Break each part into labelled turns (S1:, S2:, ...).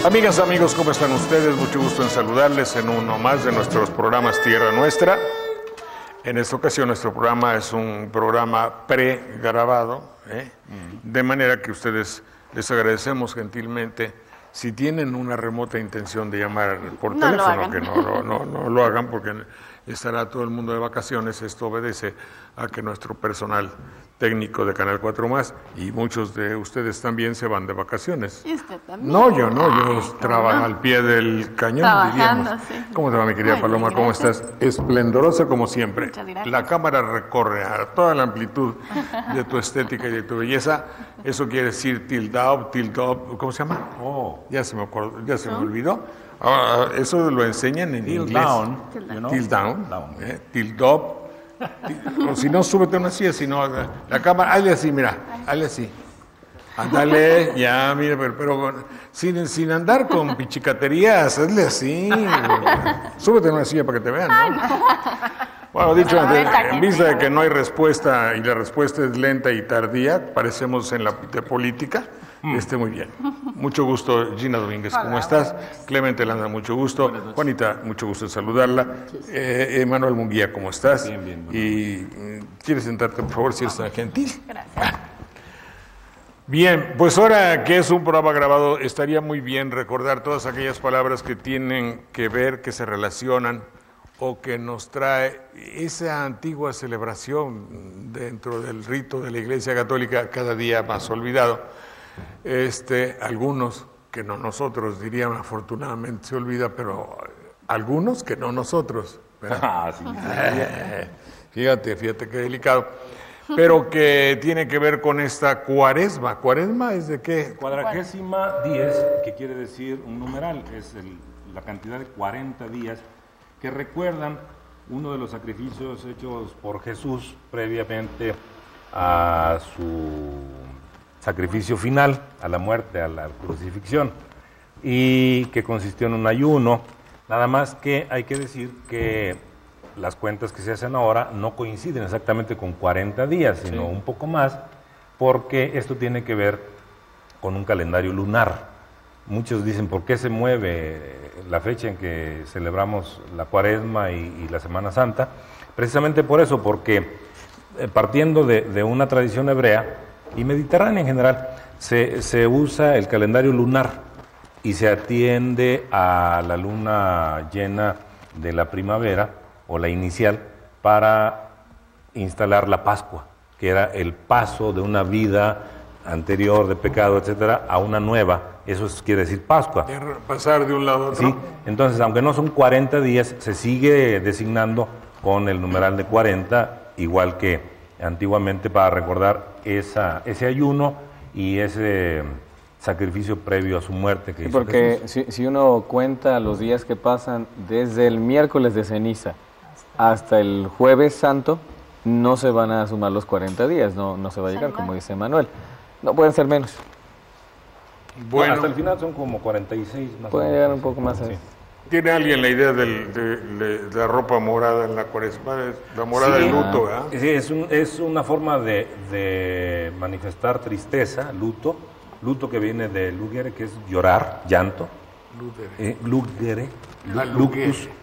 S1: Amigas, amigos, ¿cómo están ustedes? Mucho gusto en saludarles en uno más de nuestros programas Tierra Nuestra. En esta ocasión nuestro programa es un programa pregrabado, de manera que ustedes les agradecemos gentilmente. Si tienen una remota intención de llamar por teléfono, que no lo hagan porque estará todo el mundo de vacaciones. Esto obedece a que nuestro personal técnico de Canal 4 Más y muchos de ustedes también se van de vacaciones.
S2: ¿Y usted también?
S1: No, yo trabajo al pie del cañón, diríamos.
S2: Sí.
S1: ¿Cómo te va, mi querida
S2: Muy
S1: Paloma?
S2: bien,
S1: ¿Cómo estás? Esplendorosa como siempre.
S2: Muchas gracias.
S1: La cámara recorre a toda la amplitud de tu estética y de tu belleza. Eso quiere decir tilt up, ¿cómo se llama? Oh, ya se me olvidó. Eso lo enseñan en inglés. Tilt down, tilt up. O si no, súbete una silla, si no, la cámara, hazle así, mira, hazle así. Ándale, ya, mira, pero sin andar con pichicaterías, hazle así. Súbete en una silla para que te vean, ¿no? Bueno, dicho antes, en vista de que no hay respuesta y la respuesta es lenta y tardía, parecemos en la de política. Muy bien. Mucho gusto, Gina Domínguez, ¿cómo estás? Clemente Landa, mucho gusto. Juanita, mucho gusto en saludarla. Manuel Munguía, ¿cómo estás?
S3: Bien.
S1: Y ¿quieres sentarte, por favor, si eres tan gentil?
S2: Gracias.
S1: Bien, pues ahora que es un programa grabado, estaría muy bien recordar todas aquellas palabras que tienen que ver, que se relacionan o que nos trae esa antigua celebración dentro del rito de la Iglesia Católica, cada día más olvidado. Algunos que no nosotros, dirían, afortunadamente se olvida, pero algunos que no nosotros.
S3: Sí.
S1: Fíjate qué delicado. Pero que tiene que ver con esta cuaresma. ¿Cuaresma es de qué?
S3: 40º, que quiere decir un numeral, es la cantidad de 40 días que recuerdan uno de los sacrificios hechos por Jesús previamente a su sacrificio final, a la muerte, a la crucifixión, y que consistió en un ayuno. Nada más que hay que decir que las cuentas que se hacen ahora no coinciden exactamente con 40 días, sino un poco más, porque esto tiene que ver con un calendario lunar. Muchos dicen, ¿por qué se mueve la fecha en que celebramos la Cuaresma y la Semana Santa? Precisamente por eso, porque partiendo de una tradición hebrea y mediterránea en general, se usa el calendario lunar y se atiende a la luna llena de la primavera o la inicial para instalar la Pascua, que era el paso de una vida anterior de pecado, etcétera, a una nueva. Eso quiere decir Pascua.
S1: Pasar de un lado a otro.
S3: Sí, entonces, aunque no son 40 días, se sigue designando con el numeral de 40, igual que antiguamente, para recordar ese ayuno y ese sacrificio previo a su muerte que hizo
S4: porque
S3: Jesús.
S4: si uno cuenta los días que pasan desde el miércoles de ceniza hasta el jueves santo, no se van a sumar los 40 días, no se va a llegar, como dice Manuel. No pueden ser menos.
S1: Bueno,
S3: hasta el final son como 46 más.
S4: Pueden llegar un poco más.
S3: Sí.
S1: ¿Tiene alguien la idea de la ropa morada en la Cuaresma? La morada del luto, ¿verdad?
S3: Sí, es una forma de manifestar tristeza, luto que viene de lugere, que es llorar, llanto. Lugere,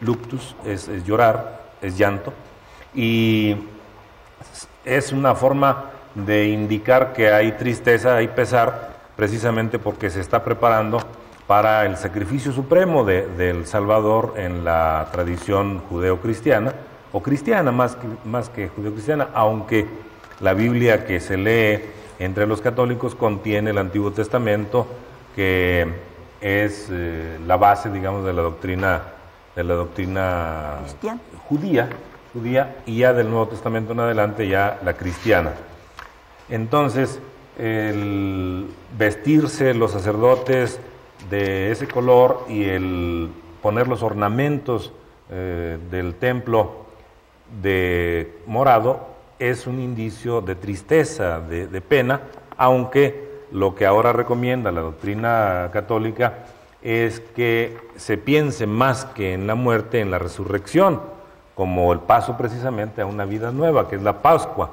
S3: luctus es llorar, es llanto. Y es una forma de indicar que hay tristeza, hay pesar, precisamente porque se está preparando para el sacrificio supremo del Salvador en la tradición judeo-cristiana, o cristiana más que judeo-cristiana, aunque la Biblia que se lee entre los católicos contiene el Antiguo Testamento, que es la base, digamos, de la doctrina judía, y ya del Nuevo Testamento en adelante ya la cristiana. Entonces, el vestirse los sacerdotes de ese color y el poner los ornamentos del templo de morado es un indicio de tristeza, de pena, aunque lo que ahora recomienda la doctrina católica es que se piense más que en la muerte, en la resurrección, como el paso precisamente a una vida nueva, que es la Pascua.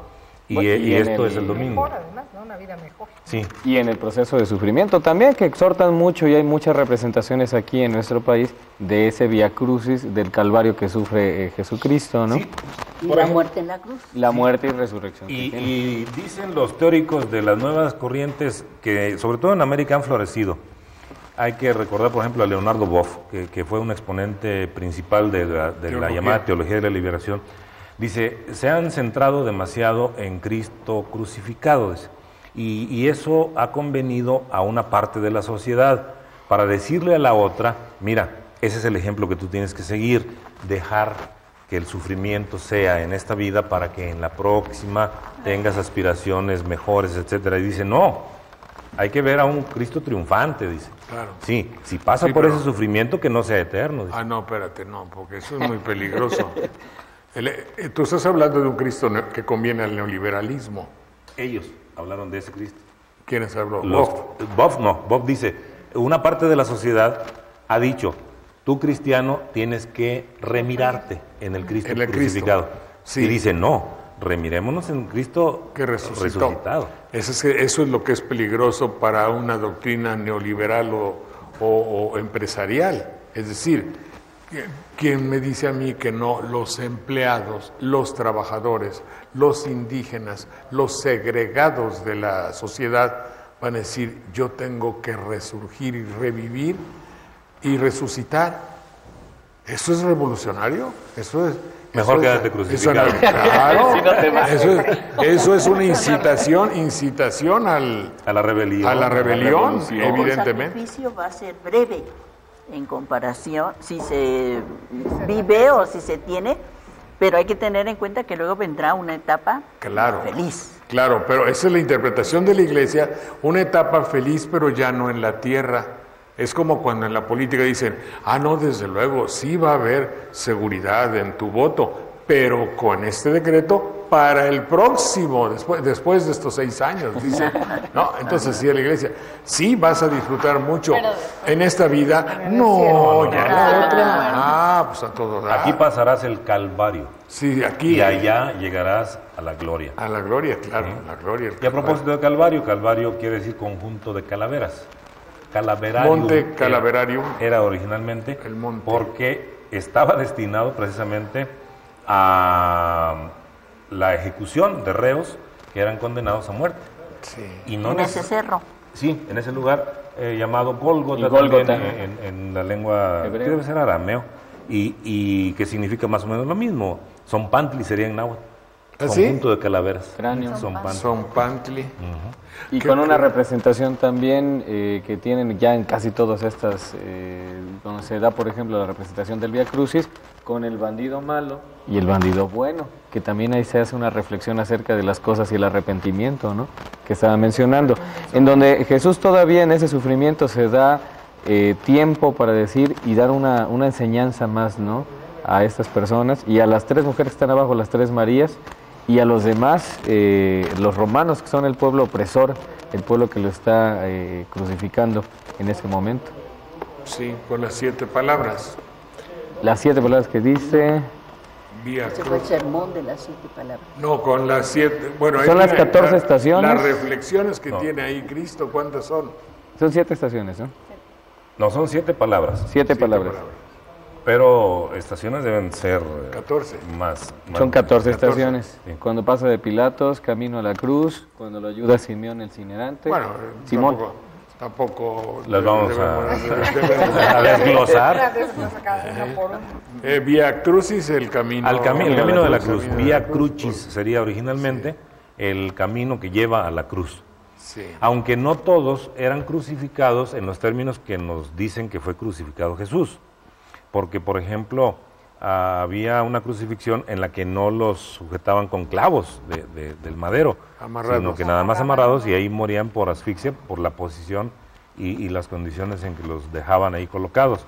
S3: y esto es el domingo.
S2: Mejor, además, ¿no? Una vida mejor.
S3: Sí.
S4: Y en el proceso de sufrimiento también, que exhortan mucho, y hay muchas representaciones aquí en nuestro país de ese Vía Crucis, del Calvario que sufre Jesucristo, ¿no?
S3: Sí.
S5: Y la muerte en la cruz.
S4: La muerte y resurrección. que tiene.
S3: Y dicen los teóricos de las nuevas corrientes que, sobre todo en América, han florecido. Hay que recordar, por ejemplo, a Leonardo Boff, que fue un exponente principal de la llamada teología de la liberación. Dice, se han centrado demasiado en Cristo crucificado, dice, y eso ha convenido a una parte de la sociedad para decirle a la otra, mira, ese es el ejemplo que tú tienes que seguir, dejar que el sufrimiento sea en esta vida para que en la próxima tengas aspiraciones mejores, etcétera. Y dice, no, hay que ver a un Cristo triunfante, dice.
S1: Claro.
S3: Sí, si pasa
S1: Sí,
S3: por
S1: pero-
S3: ese sufrimiento, que no sea eterno, dice.
S1: Ah, no, espérate, no, porque eso es muy peligroso. Tú estás hablando de un Cristo que conviene al neoliberalismo.
S3: Ellos hablaron de ese Cristo.
S1: ¿Quiénes habló?
S3: Bob dice, una parte de la sociedad ha dicho, tú cristiano tienes que remirarte en el Cristo
S1: En el
S3: crucificado.
S1: Cristo, sí.
S3: Y dice, no, remirémonos en Cristo
S1: Que resucitó.
S3: resucitado.
S1: Eso es lo que es peligroso para una doctrina neoliberal o empresarial. Es decir, ¿quién me dice a mí que no los empleados, los trabajadores, los indígenas, los segregados de la sociedad van a decir, yo tengo que resurgir y revivir y resucitar? ¿Eso es revolucionario? Eso es...
S3: Mejor quédate crucificado.
S1: Claro,
S4: Si no te vas.
S1: eso es una incitación
S3: A la rebelión.
S1: a la rebelión,
S5: El
S1: evidentemente.
S5: sacrificio va a ser breve en comparación si se vive o si se tiene, pero hay que tener en cuenta que luego vendrá una etapa
S1: Claro.
S5: feliz.
S1: Claro, pero esa es la interpretación de la Iglesia, una etapa feliz, pero ya no en la tierra. Es como cuando en la política dicen, no, desde luego, sí va a haber seguridad en tu voto, pero con este decreto para el próximo, después de estos 6 años, dice. No, entonces sí, la Iglesia, sí vas a disfrutar mucho en esta vida, no, ya en la otra. Pues a todo dar.
S3: Aquí pasarás el Calvario
S1: Sí, aquí.
S3: y allá llegarás a la gloria.
S1: A la gloria, claro, a la gloria.
S3: Y a propósito de Calvario, Calvario quiere decir conjunto de calaveras. Calaverarium
S1: Monte Calaverarium.
S3: era originalmente
S1: El monte.
S3: porque estaba destinado precisamente a la ejecución de reos que eran condenados a muerte.
S1: Sí.
S3: Y no
S5: En ese cerro.
S3: Sí, en ese lugar llamado Gólgota,
S4: El Gólgota.
S3: también, en la lengua
S4: Hebreo.
S3: que debe ser arameo, y que significa más o menos lo mismo. Zompantli sería en náhuatl.
S1: ¿Ah, sí?
S3: Conjunto de calaveras.
S4: Cráneo.
S3: Zompantli.
S1: Son Pantli.
S4: Y
S1: ¿Qué
S4: con una
S1: ocurre?
S4: representación también que tienen ya en casi todas estas, donde se da, por ejemplo, la representación del Vía Crucis, con el bandido malo y el bandido bueno, que también ahí se hace una reflexión acerca de las cosas y el arrepentimiento, ¿no? Que estaba mencionando, en donde Jesús todavía en ese sufrimiento se da tiempo para decir y dar una enseñanza más, ¿no? A estas personas y a las 3 mujeres que están abajo, las 3 Marías, y a los demás, los romanos, que son el pueblo opresor, el pueblo que lo está crucificando en ese momento.
S1: Sí, con las 7 palabras.
S4: Las 7 palabras que dice,
S1: Vía
S5: Ese fue el
S1: Cruz.
S5: sermón de las 7 palabras.
S1: No, con las 7. Bueno, ahí
S4: Son las
S1: viene
S4: 14 estaciones.
S1: Las reflexiones que
S3: No.
S1: tiene ahí Cristo, ¿cuántas son?
S4: son 7 estaciones, ¿no?
S3: No, son 7 palabras,
S4: 7 palabras.
S3: pero estaciones deben ser
S1: 14.
S3: más.
S4: Son 14 estaciones.
S3: Sí.
S4: Cuando pasa de Pilatos, camino a la cruz, cuando lo ayuda Simeón el cinerante.
S1: Bueno,
S4: Simón.
S1: tampoco
S3: Las vamos
S1: debemos-
S3: a desglosar.
S1: Vía Crucis, el camino.
S3: El camino de la cruz.
S1: camino de
S3: Vía
S1: la cruz,
S3: Crucis sería originalmente el camino que lleva a la cruz.
S1: Sí.
S3: Aunque no todos eran crucificados en los términos que nos dicen que fue crucificado Jesús. Porque, por ejemplo, había una crucifixión en la que no los sujetaban con clavos del madero,
S1: Amarrados.
S3: sino que nada más amarrados, y ahí morían por asfixia, por la posición y las condiciones en que los dejaban ahí colocados.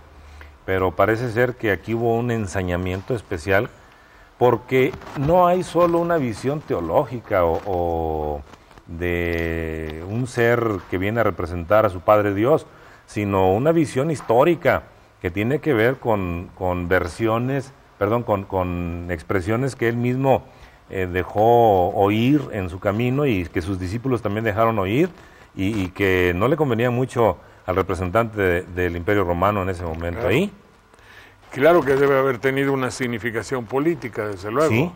S3: Pero parece ser que aquí hubo un ensañamiento especial, porque no hay solo una visión teológica o de un ser que viene a representar a su Padre Dios, sino una visión histórica que tiene que ver con expresiones que él mismo dejó oír en su camino y que sus discípulos también dejaron oír y que no le convenía mucho al representante del Imperio Romano en ese momento.
S1: Claro.
S3: Ahí.
S1: Claro que debe haber tenido una significación política, desde luego.
S3: Sí.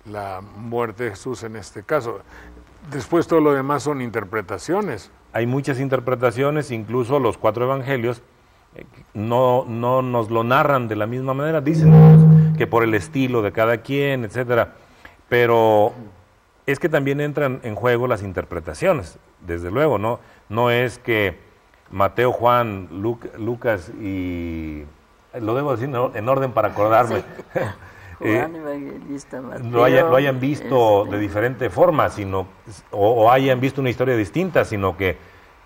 S1: La muerte de Jesús en este caso. Después todo lo demás son interpretaciones.
S3: Hay muchas interpretaciones, incluso los 4 evangelios no nos lo narran de la misma manera, dicen que por el estilo de cada quien, etcétera. Pero es que también entran en juego las interpretaciones, desde luego, no es que Mateo, Juan, Lucas y lo debo decir en orden para acordarme.
S5: Juan Evangelista, Mateo,
S3: lo hayan visto de diferente forma, o hayan visto una historia distinta, sino que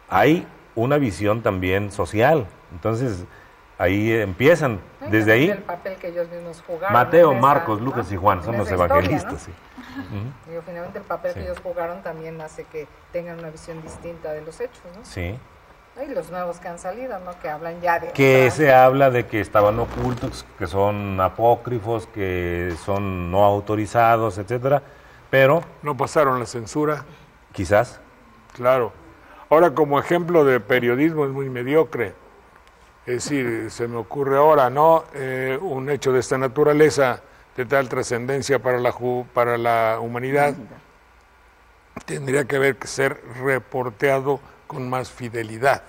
S3: hay una visión también social. Entonces, ahí empiezan, desde ahí.
S2: El papel que ellos mismos jugaron.
S3: Mateo,
S2: en
S3: Marcos,
S2: ¿no?
S3: Lucas y Juan son
S2: En
S3: los
S2: esa historia,
S3: evangelistas.
S2: ¿no?
S3: Sí.
S2: Digo, finalmente el papel
S3: Sí.
S2: que ellos jugaron también hace que tengan una visión distinta de los hechos, ¿no?
S3: Sí.
S2: Y los nuevos que han salido, ¿no? Que hablan ya de...
S3: Que se habla de que estaban ocultos, que son apócrifos, que son no autorizados, etcétera, pero
S1: No pasaron la censura,
S3: quizás.
S1: claro. Ahora, como ejemplo de periodismo es muy mediocre. Es decir, se me ocurre ahora, un hecho de esta naturaleza, de tal trascendencia para la humanidad, tendría que ser reporteado con más fidelidad.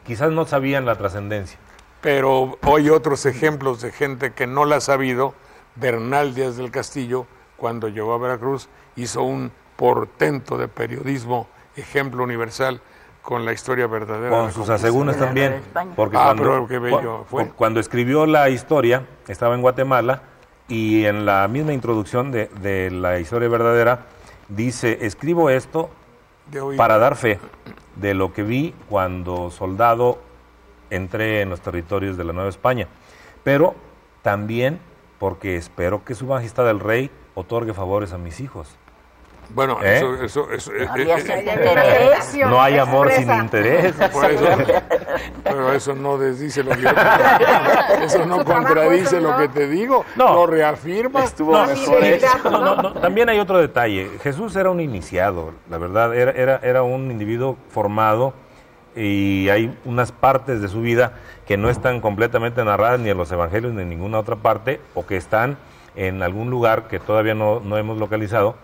S3: Quizás no sabían la trascendencia.
S1: Pero hoy otros ejemplos de gente que no la ha sabido. Bernal Díaz del Castillo, cuando llegó a Veracruz, hizo un portento de periodismo, ejemplo universal, con la historia verdadera.
S3: Con sus asegúnes
S5: de la
S3: también.
S5: Nueva España.
S3: Porque
S1: pero qué bello fue.
S3: cuando escribió la historia, estaba en Guatemala, y en la misma introducción de la historia verdadera, dice, escribo esto
S1: De hoy.
S3: para dar fe de lo que vi cuando soldado entré en los territorios de la Nueva España, pero también porque espero que su majestad el rey otorgue favores a mis hijos.
S1: Bueno, eso
S5: Había cierto interés.
S3: No hay amor sin
S2: Expresa.
S3: interés.
S1: por eso, pero eso no desdice lo que yo eso no
S2: Su trabajo,
S1: contradice
S2: eso
S1: lo
S2: no.
S1: que te digo,
S3: No.
S1: lo reafirma.
S4: Estuvo mejor
S2: fidelidad,
S4: eso.
S3: No, también hay otro detalle. Jesús era un iniciado, la verdad, era un individuo formado, y hay unas partes de su vida que no están completamente narradas ni en los evangelios ni en ninguna otra parte, o que están en algún lugar que todavía no hemos localizado,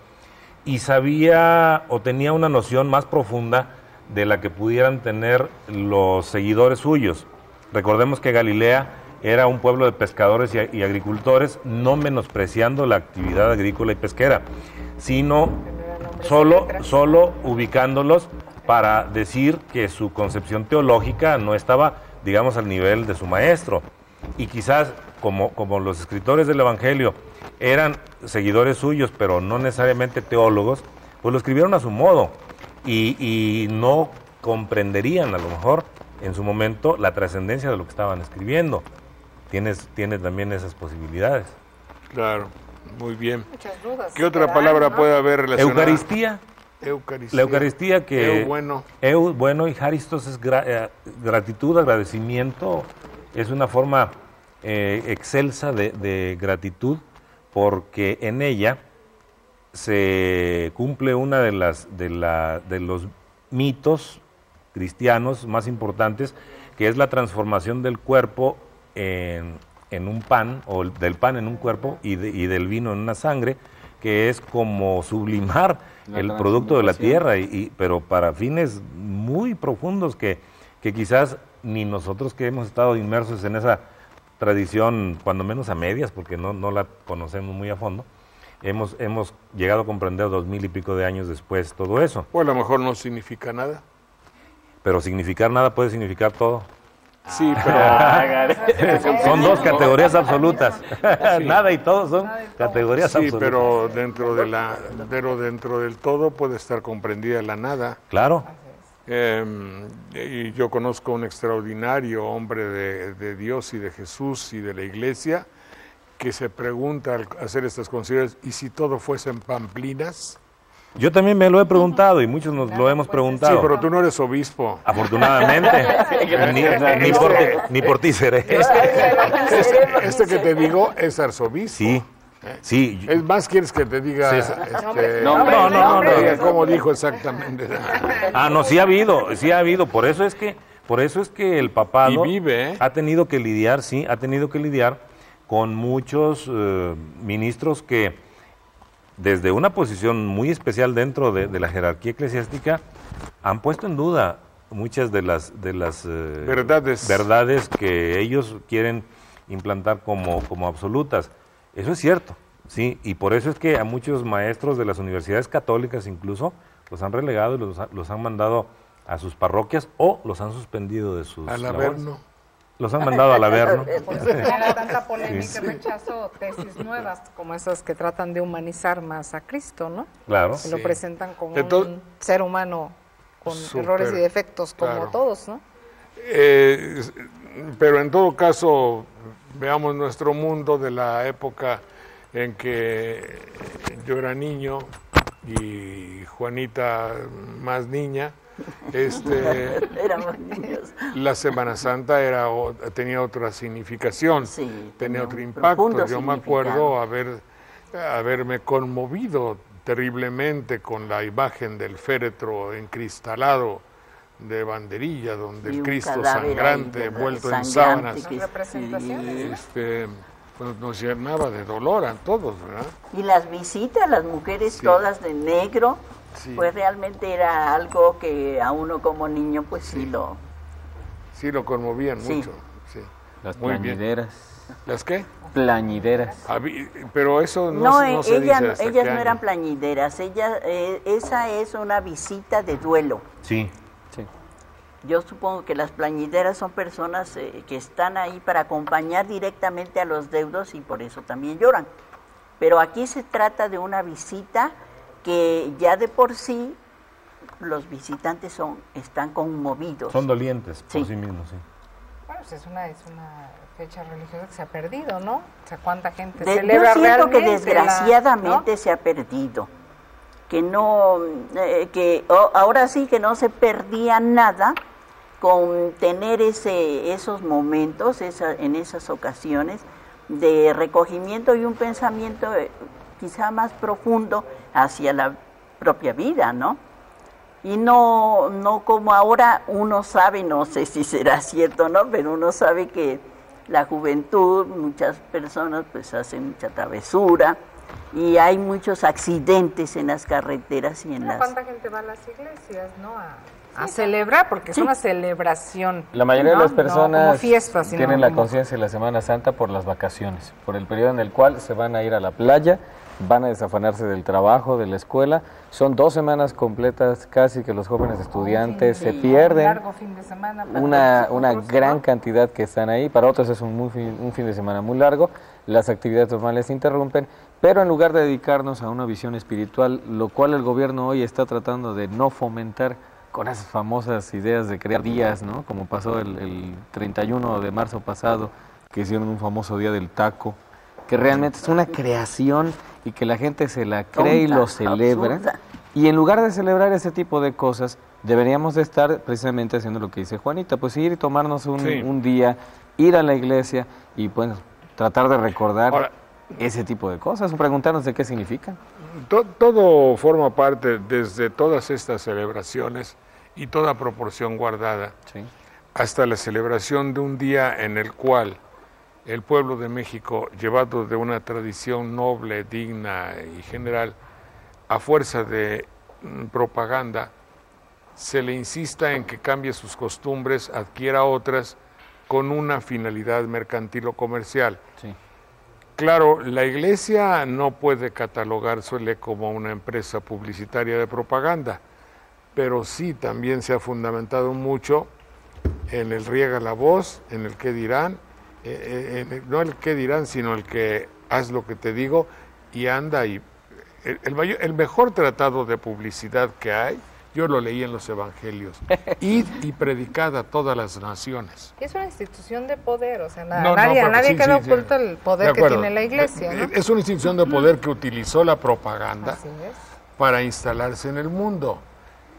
S3: y sabía o tenía una noción más profunda de la que pudieran tener los seguidores suyos. Recordemos que Galilea era un pueblo de pescadores y agricultores, no menospreciando la actividad agrícola y pesquera, sino solo ubicándolos para decir que su concepción teológica no estaba, digamos, al nivel de su maestro. Y quizás, como los escritores del Evangelio eran seguidores suyos, pero no necesariamente teólogos, pues lo escribieron a su modo y no comprenderían a lo mejor en su momento la trascendencia de lo que estaban escribiendo. Tiene también esas posibilidades.
S1: Claro, muy bien.
S2: Muchas dudas.
S1: ¿Qué otra
S2: quedan,
S1: palabra
S2: ¿no?
S1: puede haber relacionada?
S3: Eucaristía.
S1: Eucaristía.
S3: La Eucaristía que...
S1: Eu
S3: bueno, y Haristos es gratitud, agradecimiento, es una forma excelsa de gratitud, porque en ella se cumple una de los mitos cristianos más importantes, que es la transformación del cuerpo en un pan, o del pan en un cuerpo y del vino en una sangre, que es como sublimar el producto de la tierra, pero para fines muy profundos que quizás ni nosotros que hemos estado inmersos en esa tradición, cuando menos a medias, porque no la conocemos muy a fondo, hemos llegado a comprender 2000 y pico de años después todo eso.
S1: O a lo mejor no significa nada.
S3: Pero significar nada puede significar todo.
S1: Sí, pero
S3: Son dos categorías absolutas. Nada y todo son categorías
S1: sí,
S3: absolutas.
S1: pero dentro del todo puede estar comprendida la nada.
S3: Claro.
S1: Y yo conozco un extraordinario hombre de Dios y de Jesús y de la Iglesia que se pregunta al hacer estas consideraciones, ¿y si todo fuesen pamplinas?
S3: Yo también me lo he preguntado y muchos nos lo hemos
S1: Sí,
S3: preguntado.
S1: pero tú no eres obispo.
S3: Afortunadamente, ni por ti seré.
S1: Este que te digo es arzobispo.
S3: Sí, Sí,
S1: Es más, ¿quieres que te diga
S3: No.
S1: cómo dijo exactamente?
S3: No, sí ha habido. Por eso es que el papado
S1: Y vive,
S3: ha tenido que lidiar con muchos ministros que desde una posición muy especial dentro de la jerarquía eclesiástica han puesto en duda muchas de las verdades que ellos quieren implantar como absolutas. Eso es cierto, sí, y por eso es que a muchos maestros de las universidades católicas incluso los han relegado y los han mandado a sus parroquias o los han suspendido de sus
S1: al
S3: labores.
S1: Averno.
S3: Los han mandado al Averno.
S2: Por eso genera tanta polémica y rechazo tesis nuevas, como esas que tratan de humanizar más a Cristo, ¿no?
S3: Claro.
S2: Que lo presentan como
S1: Entonces,
S2: un ser humano con
S1: súper,
S2: errores y defectos como
S1: claro.
S2: todos, ¿no?
S1: Pero en todo caso, veamos nuestro mundo de la época en que yo era niño y Juanita más niña.
S5: Éramos niños.
S1: La Semana Santa tenía otra significación,
S5: Sí,
S1: tenía
S5: un
S1: otro impacto.
S5: profundo
S1: Yo me acuerdo haberme conmovido terriblemente con la imagen del féretro encristalado de banderilla, donde
S5: Y
S1: el
S5: un
S1: Cristo
S5: cadáver
S1: sangrante
S5: ahí,
S1: envuelto en
S5: sangrante
S1: sábanas,
S5: que-
S2: Representaciones.
S1: pues nos llenaba de dolor a todos, ¿verdad?
S5: Y las visitas, las mujeres
S1: Sí.
S5: todas de negro,
S1: Sí.
S5: pues realmente era algo que a uno como niño pues sí lo...
S1: Sí, lo conmovían
S5: Sí.
S1: mucho. Sí.
S4: Las
S1: Muy bien.
S4: plañideras.
S1: ¿Las qué?
S4: Plañideras.
S1: Pero eso
S5: No,
S1: no se dice hasta
S5: ellas
S1: qué
S5: no eran
S1: año.
S5: plañideras, esa es una visita de duelo.
S3: Sí.
S4: Sí.
S5: Yo supongo que las plañideras son personas que están ahí para acompañar directamente a los deudos y por eso también lloran. Pero aquí se trata de una visita que ya de por sí los visitantes están conmovidos.
S3: Son dolientes por
S5: Sí.
S3: sí mismos, sí.
S2: Bueno, pues es una fecha religiosa que se ha perdido, ¿no? O sea, ¿cuánta gente
S5: Yo
S2: celebra
S5: siento que
S2: realmente
S5: desgraciadamente
S2: ¿no?
S5: se ha perdido, que ahora sí que no se perdía nada con tener esos momentos, en esas ocasiones de recogimiento y un pensamiento quizá más profundo hacia la propia vida, ¿no? Y no como ahora uno sabe, no sé si será cierto o no, pero uno sabe que la juventud, muchas personas pues hacen mucha travesura y hay muchos accidentes en las carreteras y en las...
S2: ¿Cuánta gente va a las iglesias, no? A celebrar, porque es una celebración.
S4: La mayoría de
S2: ¿no?
S4: las
S2: No como
S4: personas
S2: fiesta, sino
S4: tienen la
S2: como-
S4: conciencia de la Semana Santa por las vacaciones, por el periodo en el cual se van a ir a la playa, van a desafanarse del trabajo, de la escuela. Son 2 semanas completas casi que los jóvenes estudiantes se
S2: Un
S4: pierden.
S2: largo fin de semana para
S4: Una
S2: nosotros,
S4: gran
S2: ¿no?
S4: cantidad que están ahí, para otros es un fin de semana muy largo, las actividades normales se interrumpen, pero en lugar de dedicarnos a una visión espiritual, lo cual el gobierno hoy está tratando de no fomentar con esas famosas ideas de crear días, ¿no? Como pasó el 31 de marzo pasado, que hicieron un famoso día del taco, que realmente es una creación y que la gente se la cree y
S5: Tonta,
S4: lo celebra.
S5: absurda.
S4: Y en lugar de celebrar ese tipo de cosas, deberíamos de estar precisamente haciendo lo que dice Juanita, pues ir y tomarnos un día, ir a la iglesia y pues tratar de recordar
S1: Ahora,
S4: ese tipo de cosas, preguntarnos de qué significan.
S1: Todo forma parte, desde todas estas celebraciones y toda proporción guardada,
S4: Sí.
S1: hasta la celebración de un día en el cual el pueblo de México, llevado de una tradición noble, digna y general, a fuerza de propaganda, se le insista en que cambie sus costumbres, adquiera otras, con una finalidad mercantil o comercial.
S4: Sí.
S1: Claro, la Iglesia no puede catalogársele como una empresa publicitaria de propaganda, pero sí también se ha fundamentado mucho en el riega la voz, en el qué dirán, no el qué dirán, sino el que haz lo que te digo y anda. Y el mejor tratado de publicidad que hay, yo lo leí en los Evangelios, id y predicad a todas las naciones.
S2: Es una institución de poder, o sea, a
S1: No,
S2: nadie
S1: sí,
S2: queda
S1: sí,
S2: oculto
S1: sí.
S2: el poder
S1: De
S2: que
S1: acuerdo.
S2: tiene la iglesia, ¿no?
S1: Es una institución de poder que utilizó la propaganda
S2: Así es.
S1: para instalarse en el mundo.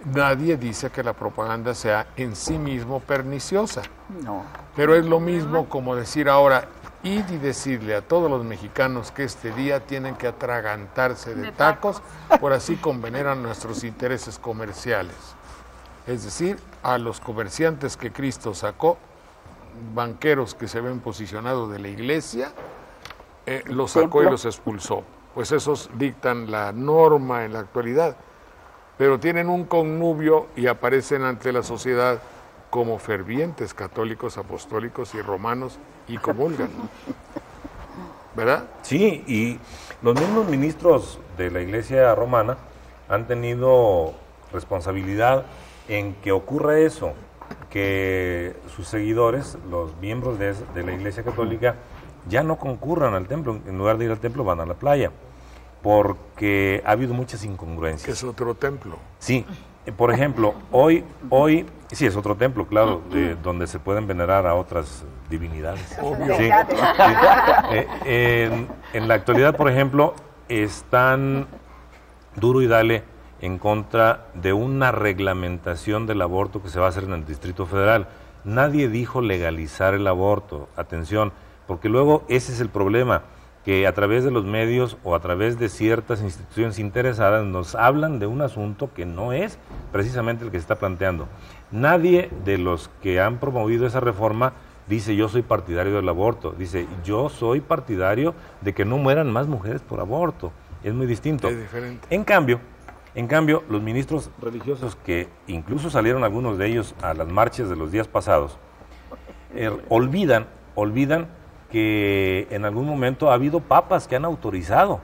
S1: Nadie dice que la propaganda sea en sí mismo perniciosa,
S5: No.
S1: pero es lo mismo como decir ahora, id y decirle a todos los mexicanos que este día tienen que atragantarse de tacos por así convenir a nuestros intereses comerciales. Es decir, a los comerciantes que Cristo sacó, banqueros que se ven posicionados de la iglesia, los sacó y los expulsó. Pues esos dictan la norma en la actualidad, pero tienen un connubio y aparecen ante la sociedad como fervientes católicos, apostólicos y romanos y comulgan, ¿verdad?
S3: Sí, y los mismos ministros de la Iglesia romana han tenido responsabilidad en que ocurra eso, que sus seguidores, los miembros de la Iglesia Católica, ya no concurran al templo, en lugar de ir al templo van a la playa, porque ha habido muchas incongruencias.
S1: Que es otro templo.
S3: Sí, por ejemplo, hoy sí es otro templo, claro, donde se pueden venerar a otras divinidades.
S1: Obvio.
S3: Sí, sí. En la actualidad, por ejemplo, están duro y dale en contra de una reglamentación del aborto que se va a hacer en el Distrito Federal. Nadie dijo legalizar el aborto, atención, porque luego ese es el problema, que a través de los medios o a través de ciertas instituciones interesadas nos hablan de un asunto que no es precisamente el que se está planteando. Nadie de los que han promovido esa reforma dice yo soy partidario del aborto, dice yo soy partidario de que no mueran más mujeres por aborto. Es muy distinto.
S1: Es diferente.
S3: En cambio, los ministros religiosos, que incluso salieron algunos de ellos a las marchas de los días pasados, olvidan que en algún momento ha habido papas que han autorizado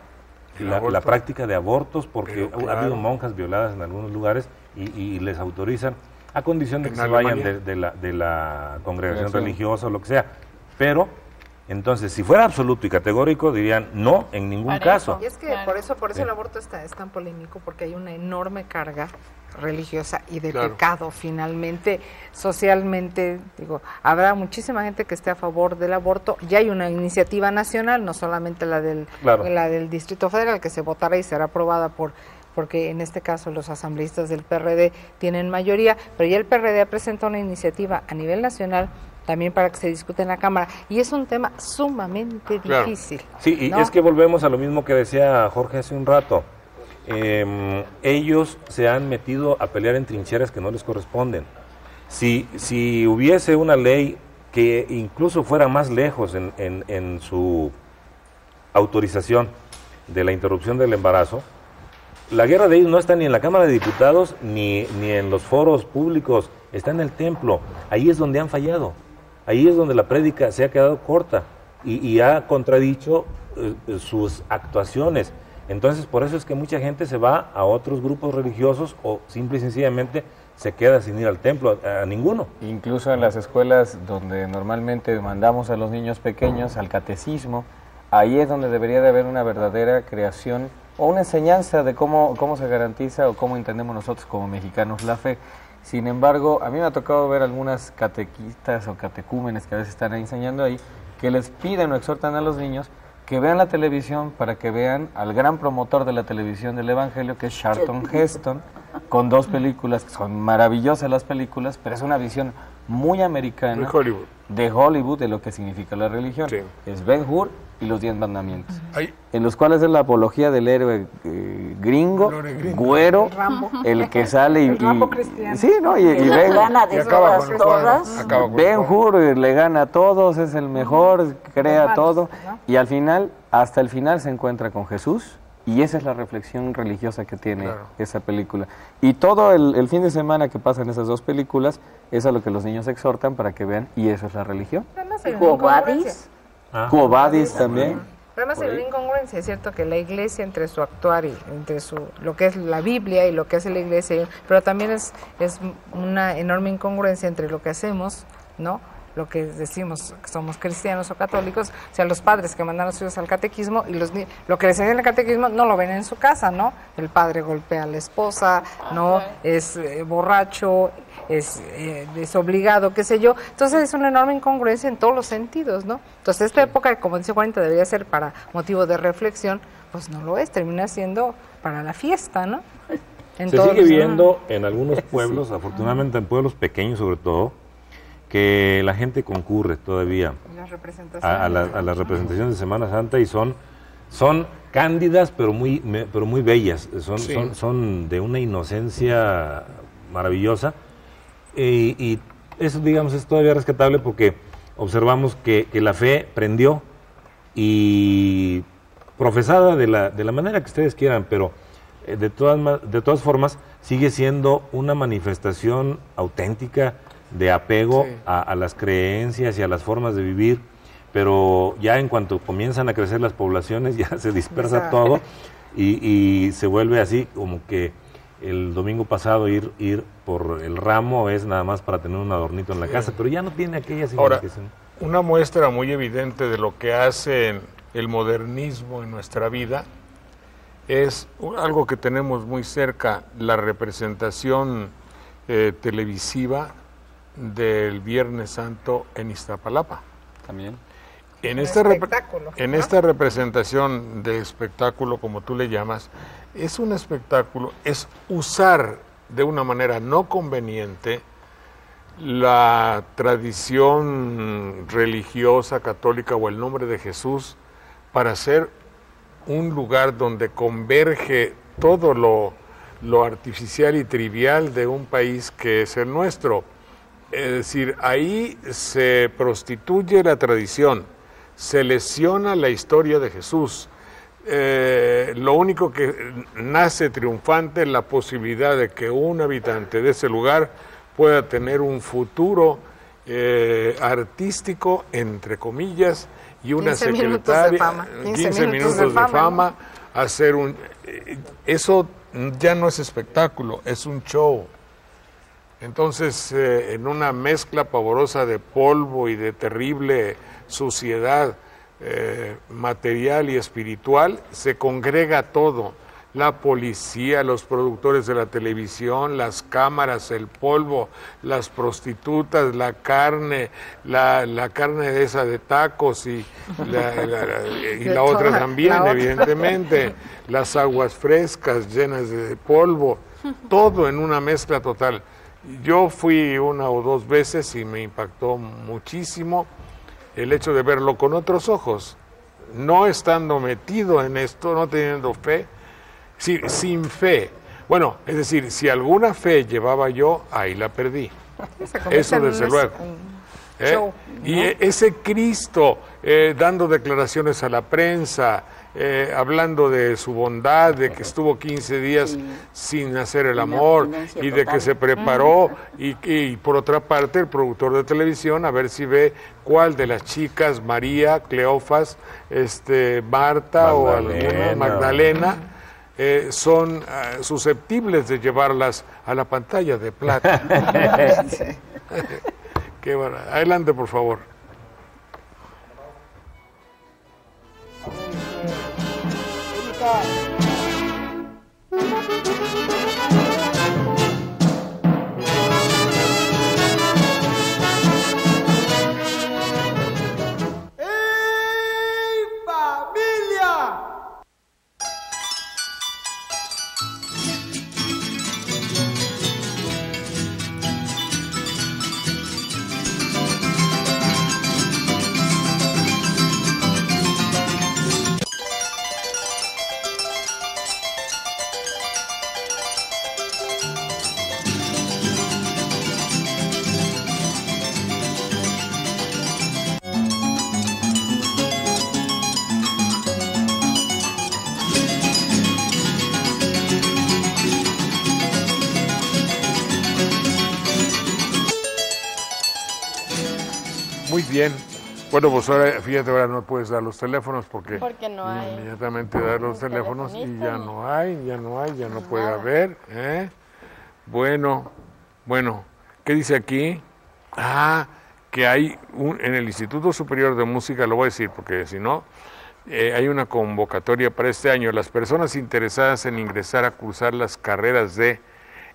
S3: la práctica de abortos, porque ha habido monjas violadas en algunos lugares y les autorizan a condición de que se vayan de la congregación religiosa o lo que sea. Pero, entonces, si fuera absoluto y categórico, dirían no en ningún caso.
S2: Y es que por eso el aborto es tan polémico, porque hay una enorme carga religiosa y de pecado, finalmente, socialmente, digo, habrá muchísima gente que esté a favor del aborto. Ya hay una iniciativa nacional, no solamente la del Distrito Federal, que se votará y será aprobada porque en este caso los asambleístas del PRD tienen mayoría, pero ya el PRD ha presentado una iniciativa a nivel nacional también para que se discute en la Cámara, y es un tema sumamente difícil.
S3: Sí, y es que volvemos a lo mismo que decía Jorge hace un rato. Ellos se han metido a pelear en trincheras que no les corresponden. Si hubiese una ley que incluso fuera más lejos en su autorización de la interrupción del embarazo, la guerra de ellos no está ni en la Cámara de Diputados ni en los foros públicos, está en el templo. Ahí es donde han fallado, ahí es donde la prédica se ha quedado corta y ha contradicho sus actuaciones. Entonces, por eso es que mucha gente se va a otros grupos religiosos o simple y sencillamente se queda sin ir al templo, a ninguno.
S4: Incluso en las escuelas donde normalmente mandamos a los niños pequeños al catecismo, ahí es donde debería de haber una verdadera creación o una enseñanza de cómo se garantiza o cómo entendemos nosotros como mexicanos la fe. Sin embargo, a mí me ha tocado ver algunas catequistas o catecúmenes que a veces están enseñando ahí, que les piden o exhortan a los niños que vean la televisión para que vean al gran promotor de la televisión del Evangelio, que es Charlton Heston, con 2 películas, que son maravillosas las películas, pero es una visión muy americana de Hollywood, de lo que significa la religión. Sí. Es Ben-Hur y los 10 mandamientos, en los cuales es la apología del héroe gringo, güero, el que sale y sí, ¿no? y
S5: gana de todas.
S4: Ben-Hur le gana a todos, es el mejor, crea todo, y al final, hasta el final se encuentra con Jesús. Y esa es la reflexión religiosa que tiene esa película. Y todo el fin de semana que pasan esas 2 películas es a lo que los niños exhortan para que vean, y eso es la religión.
S5: Quo
S4: Vadis también.
S2: Además hay una incongruencia, es cierto que la iglesia entre su actuar y entre lo que es la Biblia y lo que hace la iglesia, pero también es una enorme incongruencia entre lo que hacemos, ¿no? Lo que decimos que somos cristianos o católicos, o sea, los padres que mandan a sus hijos al catequismo y lo que les enseñan en el catequismo no lo ven en su casa, ¿no? El padre golpea a la esposa, ¿no? Es borracho, es desobligado, qué sé yo. Entonces es una enorme incongruencia en todos los sentidos, ¿no? Entonces esta época, como dice Juanita, debería ser para motivo de reflexión, pues no lo es, termina siendo para la fiesta, ¿no?
S3: Se sigue viendo en algunos pueblos, afortunadamente en pueblos pequeños sobre todo, que la gente concurre todavía
S2: Las representaciones.
S3: a las representaciones de Semana Santa y son cándidas pero muy bellas, son de una inocencia maravillosa y eso, digamos, es todavía rescatable porque observamos que la fe prendió y profesada de la manera que ustedes quieran, pero de todas formas sigue siendo una manifestación auténtica de apego a las creencias y a las formas de vivir, pero ya en cuanto comienzan a crecer las poblaciones ya se dispersa todo y se vuelve así como que el domingo pasado ir por el ramo es nada más para tener un adornito en la casa, pero ya no tiene aquella significación.
S1: Ahora, una muestra muy evidente de lo que hace el modernismo en nuestra vida es algo que tenemos muy cerca, la representación televisiva del Viernes Santo en Iztapalapa.
S4: También.
S1: En
S2: ¿no?
S1: esta representación de espectáculo, como tú le llamas, es un espectáculo, es usar de una manera no conveniente la tradición religiosa, católica o el nombre de Jesús para hacer un lugar donde converge todo lo artificial y trivial de un país que es el nuestro. Es decir, ahí se prostituye la tradición, se lesiona la historia de Jesús. Lo único que nace triunfante es la posibilidad de que un habitante de ese lugar pueda tener un futuro artístico, entre comillas, y una
S2: 15
S1: secretaria, 15 minutos de fama, hacer un... eso ya no es espectáculo, es un show. Entonces, en una mezcla pavorosa de polvo y de terrible suciedad material y espiritual, se congrega todo. La policía, los productores de la televisión, las cámaras, el polvo, las prostitutas, la carne esa de tacos y la otra también, evidentemente, las aguas frescas llenas de polvo, todo en una mezcla total. Yo fui 1 o 2 veces y me impactó muchísimo el hecho de verlo con otros ojos, no estando metido en esto, no teniendo fe, sin fe. Bueno, es decir, si alguna fe llevaba yo, ahí la perdí. Eso desde luego.
S2: Show, ¿no?
S1: Y ese Cristo dando declaraciones a la prensa, hablando de su bondad, de que estuvo 15 días sin hacer el amor y de que se preparó y por otra parte el productor de televisión a ver si ve cuál de las chicas, María, Cleofas, Marta o alguna Magdalena, son susceptibles de llevarlas a la pantalla de plata. Qué bueno. Adelante, por favor. Muy bien. Bueno, pues ahora, fíjate, ahora no puedes dar los teléfonos porque
S6: no hay.
S1: Inmediatamente dar los teléfonos y ya no hay, ya no puede haber. Bueno, ¿qué dice aquí? Que hay en el Instituto Superior de Música, lo voy a decir porque si no, hay una convocatoria para este año. Las personas interesadas en ingresar a cursar las carreras de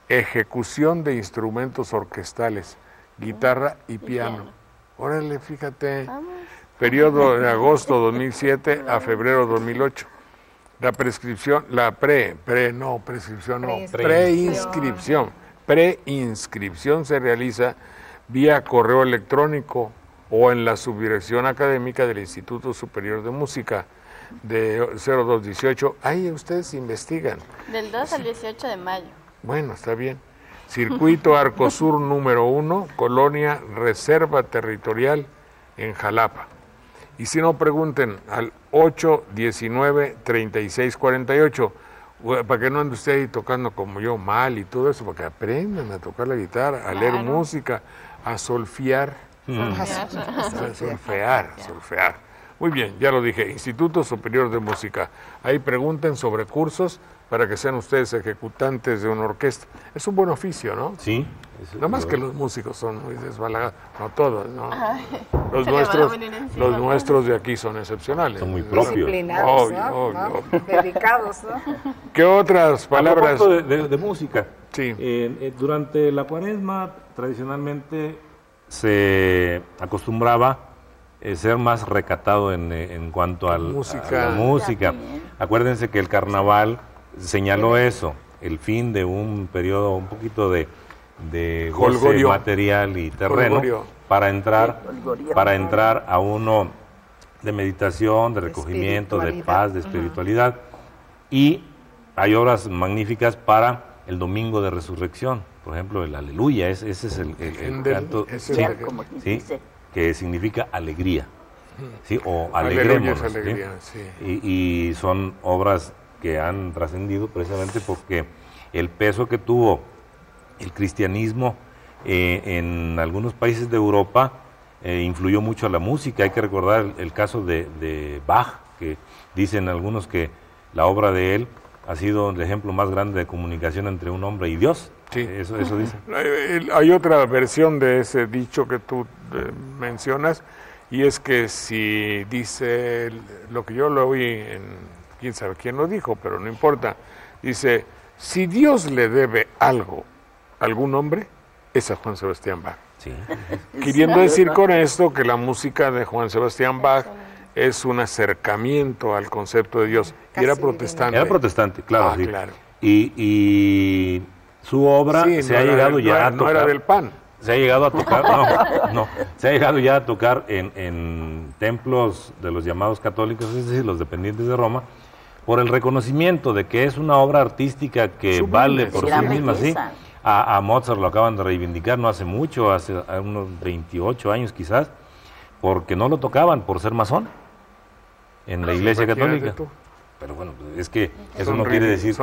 S1: ejecución de instrumentos orquestales, guitarra y piano. Órale, fíjate, periodo de agosto 2007 a febrero 2008. La prescripción, preinscripción se realiza vía correo electrónico o en la subdirección académica del Instituto Superior de Música de 0218. Ahí ustedes investigan.
S6: Del 2 al 18 de mayo.
S1: Bueno, está bien. Circuito Arcosur número 1, Colonia Reserva Territorial en Jalapa. Y si no, pregunten al 819-3648, para que no ande usted ahí tocando como yo mal y todo eso, para que aprendan a tocar la guitarra, a leer música, a solfear. Solfear. Muy bien, ya lo dije, Instituto Superior de Música. Ahí pregunten sobre cursos para que sean ustedes ejecutantes de una orquesta. Es un buen oficio, ¿no?
S3: Sí.
S1: Nada más que los músicos son muy desbalagados, no todos, ¿no? Los nuestros de aquí son excepcionales.
S3: Son muy propios.
S2: Disciplinados,
S1: Obvio.
S2: Dedicados, ¿no?
S1: ¿Qué otras palabras?
S3: A propósito de música.
S1: Sí.
S3: Durante la Cuaresma, tradicionalmente, se acostumbraba ser más recatado en cuanto a la música. Acuérdense que el carnaval señaló eso, el fin de un periodo un poquito de goce material y terreno para entrar a uno de meditación, de recogimiento, de paz, de espiritualidad. Y hay obras magníficas para el Domingo de Resurrección, por ejemplo, el Aleluya, ese es el canto, que significa alegría, ¿sí? O alegremos,
S1: alegría,
S3: ¿sí? Y son obras que han trascendido precisamente porque el peso que tuvo el cristianismo en algunos países de Europa influyó mucho a la música. Hay que recordar el caso de Bach, que dicen algunos que la obra de él ha sido el ejemplo más grande de comunicación entre un hombre y Dios. Sí. Eso dicen.
S1: Hay otra versión de ese dicho que tú mencionas, y es que si dice lo que yo lo oí en quién sabe quién lo dijo, pero no importa, dice, si Dios le debe algo a algún hombre, es a Juan Sebastián Bach.
S3: Sí.
S1: Queriendo decir con esto que la música de Juan Sebastián Bach es un acercamiento al concepto de Dios. Y era protestante.
S3: Era protestante, claro.
S1: Ah,
S3: sí.
S1: claro.
S3: Y su obra se ha llegado ya a tocar.
S1: No era del PAN.
S3: Se ha llegado a tocar, se ha llegado ya a tocar en templos de los llamados católicos, es decir, los dependientes de Roma, por el reconocimiento de que es una obra artística que vale por sí misma, ¿sí? A Mozart lo acaban de reivindicar no hace mucho, hace unos 28 años quizás, porque no lo tocaban por ser masón en la Iglesia Católica. Pero bueno, es que eso no quiere decir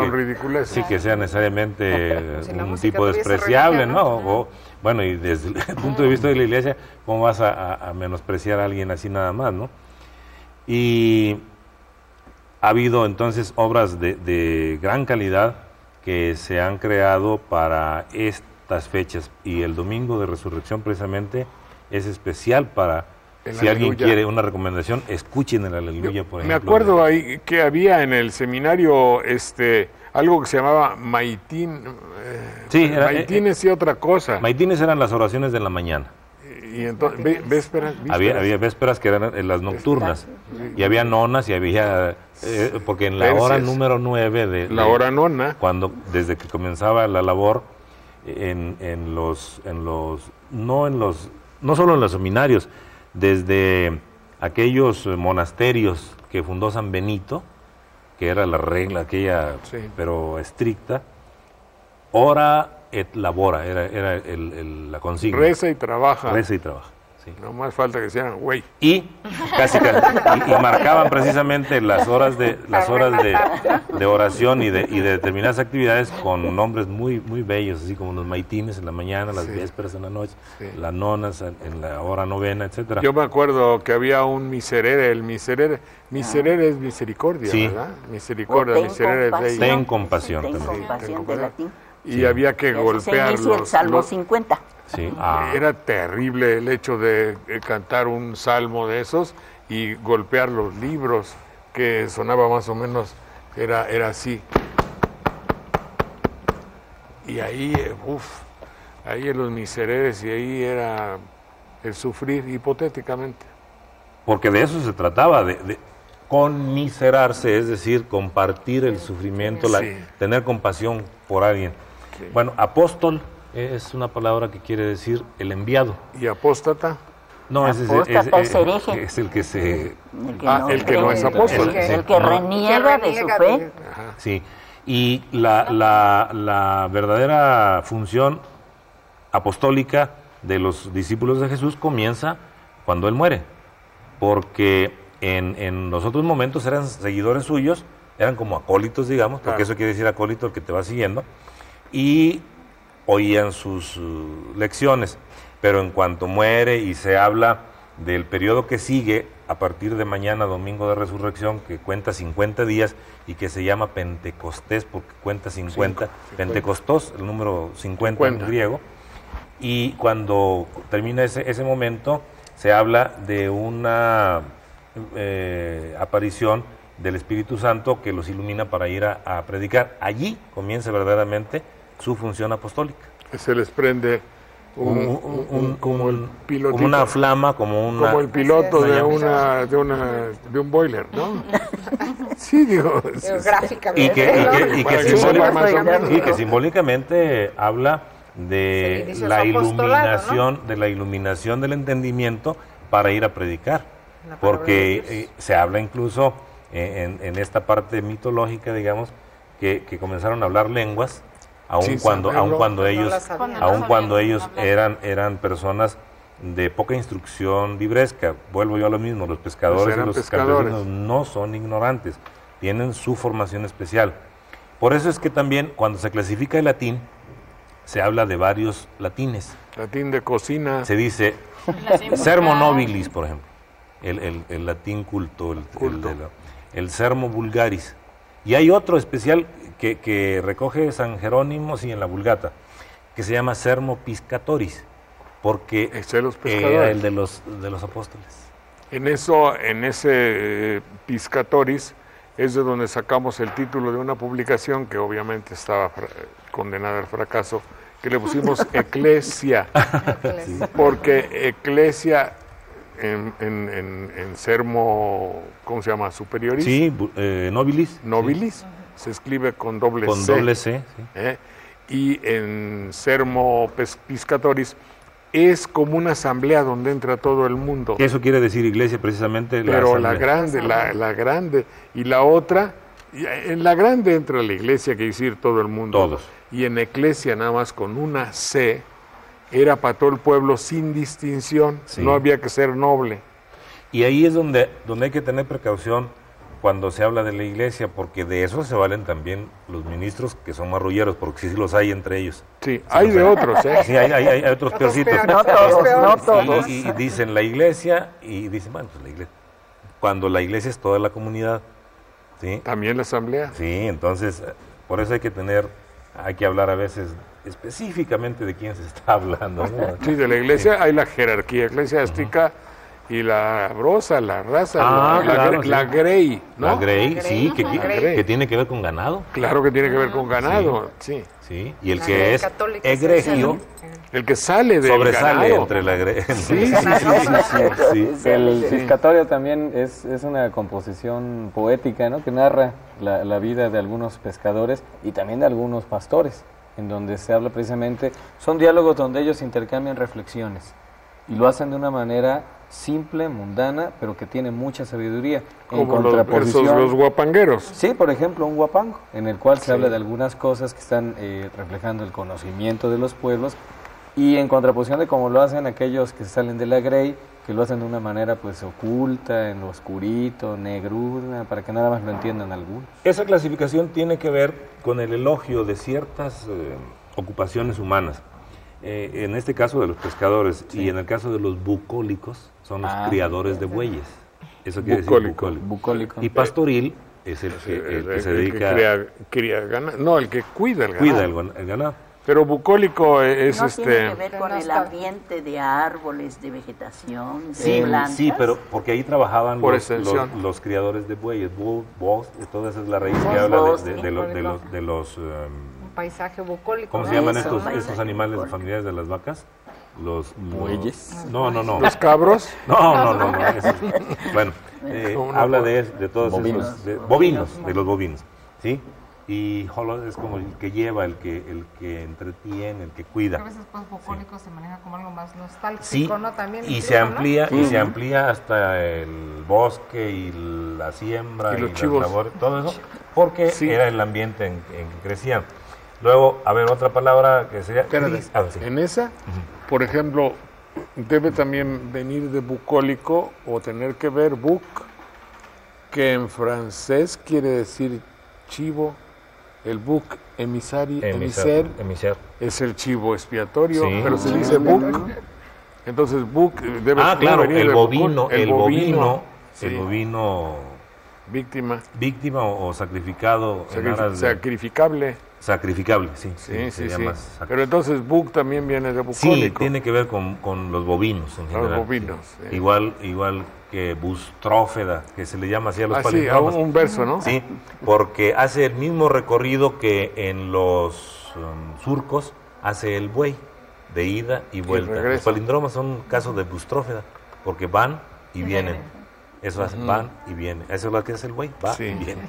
S3: que sea necesariamente un tipo despreciable, ¿no? Bueno, y desde el punto de vista de la Iglesia, ¿cómo vas a menospreciar a alguien así nada más, no? Y ha habido entonces obras de gran calidad que se han creado para estas fechas, y el Domingo de Resurrección precisamente es especial para... Si alguien quiere una recomendación, escuchen el Aleluya, por ejemplo.
S1: Me acuerdo ahí que había en el seminario algo que se llamaba Maitín. Maitines y otra cosa.
S3: Maitines eran las oraciones de la mañana.
S1: Y entonces, vísperas.
S3: Había vísperas que eran las nocturnas. Y había nonas y había... porque en la hora número 9
S1: la hora nona.
S3: Desde que comenzaba la labor, no solo en los seminarios, desde aquellos monasterios que fundó San Benito, que era la regla aquella, pero estricta, ora et labora, era la consigna.
S1: Reza y trabaja.
S3: Sí.
S1: No más falta que sean güey.
S3: Y marcaban precisamente las horas de oración y de determinadas actividades con nombres muy muy bellos, así como los maitines en la mañana, las vísperas en la noche, las nonas en la hora novena, etcétera.
S1: Yo me acuerdo que había un miserere, el miserere es misericordia, ¿verdad? Misericordia, miserere es de
S3: ten compasión.
S5: Ten compasión de latín.
S1: Y había que golpear
S5: el Salmo 50.
S3: Sí.
S1: Era terrible el hecho de cantar un salmo de esos y golpear los libros, que sonaba más o menos, era así. Y ahí, ahí en los misereres, y ahí era el sufrir hipotéticamente.
S3: Porque de eso se trataba, de conmiserarse, es decir, compartir el sufrimiento, tener compasión por alguien. Sí. Bueno, apóstol es una palabra que quiere decir el enviado.
S1: ¿Y apóstata?
S3: No,
S5: Apóstata es hereje.
S3: es el que se...
S1: El que no es apóstol.
S5: El que reniega de su fe.
S3: Sí, y la verdadera función apostólica de los discípulos de Jesús comienza cuando Él muere, porque en los otros momentos eran seguidores suyos, eran como acólitos, digamos, porque eso quiere decir acólito, el que te va siguiendo, y oían sus lecciones, pero en cuanto muere y se habla del periodo que sigue, a partir de mañana, domingo de resurrección, que cuenta 50 días y que se llama Pentecostés, porque cuenta 50, Pentecostos, el número 50 en griego, y cuando termina ese momento, se habla de una aparición del Espíritu Santo que los ilumina para ir a predicar. Allí comienza verdaderamente su función apostólica.
S1: Se les prende como el pilotito,
S3: como una flama, como
S1: el piloto de un boiler, ¿no? Sí, digo.
S2: Gráficamente.
S3: Y que simbólicamente habla de la iluminación, ¿no? De la iluminación del entendimiento para ir a predicar, porque se habla incluso en esta parte mitológica, digamos, que comenzaron a hablar lenguas, aun cuando ellos eran personas de poca instrucción libresca. Vuelvo yo a lo mismo, los pescadores y los campesinos no son ignorantes, tienen su formación especial. Por eso es que también cuando se clasifica el latín, se habla de varios latines.
S1: Latín de cocina.
S3: Se dice sermo nobilis, por ejemplo, el latín culto, el sermo vulgaris. Y hay otro especial que recoge San Jerónimo, sí, en la Vulgata, que se llama sermo piscatoris, porque era el de los apóstoles.
S1: En ese piscatoris es de donde sacamos el título de una publicación que obviamente estaba condenada al fracaso, que le pusimos Eclesia, porque Eclesia en sermo, ¿cómo se llama? Superioris.
S3: Sí, nobilis.
S1: Nobilis, sí. Se escribe con doble
S3: C. Con doble C, sí.
S1: Y en sermo piscatoris es como una asamblea donde entra todo el mundo.
S3: Eso quiere decir iglesia precisamente.
S1: Pero la grande, y la otra, en la grande entra la iglesia, que decir todo el mundo.
S3: Todos.
S1: Y en eclesia nada más con una C, era para todo el pueblo sin distinción, no había que ser noble.
S3: Y ahí es donde hay que tener precaución cuando se habla de la iglesia, porque de eso se valen también los ministros que son marrulleros, porque sí los hay entre ellos.
S1: Sí, hay de otros, ¿eh?
S3: Sí, hay otros peorcitos.
S5: No todos.
S3: Y dicen la iglesia, y dicen, bueno, pues la iglesia. Cuando la iglesia es toda la comunidad, ¿sí?
S1: También la asamblea.
S3: Sí, entonces, por eso hay que hablar a veces específicamente de quién se está hablando, ¿no?
S1: Sí, de la iglesia hay la jerarquía eclesiástica y la brosa, la raza, la grey, ¿no?
S3: La grey, sí, que tiene que ver con ganado.
S1: Claro que tiene que ver con ganado, sí.
S3: Sí, y el que es egregio,
S1: el que sale del
S3: sobresale
S1: ganado.
S3: entre la grey.
S4: Sí. El piscatorio también es una composición poética, ¿no? Que narra la vida de algunos pescadores y también de algunos pastores, en donde se habla precisamente, son diálogos donde ellos intercambian reflexiones y lo hacen de una manera simple, mundana, pero que tiene mucha sabiduría.
S1: Como los guapangueros.
S4: Sí, por ejemplo, un guapango, en el cual se habla de algunas cosas que están reflejando el conocimiento de los pueblos, y en contraposición de cómo lo hacen aquellos que salen de la grey, que lo hacen de una manera pues oculta, en lo oscurito, negrura, para que nada más lo entiendan algunos.
S3: Esa clasificación tiene que ver con el elogio de ciertas ocupaciones humanas. En este caso de los pescadores, y en el caso de los bucólicos, son los criadores de bueyes. Eso quiere decir bucólico. Y pastoril es el que se dedica...
S1: cría ganado. No, el que cuida el ganado.
S3: Cuida el ganado.
S1: Pero bucólico es
S5: ¿No tiene que ver con el ambiente de árboles, de vegetación, de plantas?
S3: Sí, pero porque ahí trabajaban
S1: los
S3: criadores de bueyes, búhos, toda esa es la raíz que habla de los
S2: paisaje bucólico.
S3: ¿Cómo se llaman estos animales familiares de las vacas? Los
S4: bueyes.
S3: No.
S1: ¿Los cabros?
S3: No. Bueno, habla de todos
S4: bovinos.
S3: esos bovinos, de los bovinos, ¿sí? y holos es como el que lleva, el que entretiene, el que cuida.
S2: A veces pues bucólico se maneja como algo más nostálgico,
S3: Sí,
S2: ¿no? También
S3: y
S2: incluso,
S3: se amplía,
S2: ¿no?
S3: y se amplía hasta el bosque y la siembra
S1: Y los
S3: las
S1: chivos.
S3: labores, todo eso, porque
S1: Sí.
S3: era el ambiente en que crecían. Luego, a ver, otra palabra que sería...
S1: Espérate,
S3: sí.
S1: en esa, por ejemplo, debe también venir de bucólico o tener que ver buc, que en francés quiere decir chivo. El buc emissaire es el chivo expiatorio,
S3: Sí.
S1: pero se dice buc. Entonces buc debe
S3: Claro,
S1: venir
S3: el
S1: de
S3: bovino,
S1: sí,
S3: el bovino
S1: víctima,
S3: o sacrificado en aras de-
S1: sacrificable.
S3: sacrificable, sí.
S1: Sí.
S3: sería más
S1: Pero entonces buc también viene de
S3: Sí,
S1: bucólico.
S3: tiene que ver con los bovinos en general.
S1: Los bovinos,
S3: sí.
S1: sí.
S3: Igual que bustrófeda, que se le llama así a los
S1: Así, a
S3: palindromas.
S1: un verso, ¿no?
S3: Sí, porque hace el mismo recorrido que en los surcos hace el buey, de ida y vuelta. Los
S1: regresa.
S3: palindromas son un caso de bustrófeda, porque van y vienen. Eso hace, van y vienen. Eso es lo que hace el buey, va
S1: Sí,
S3: y viene.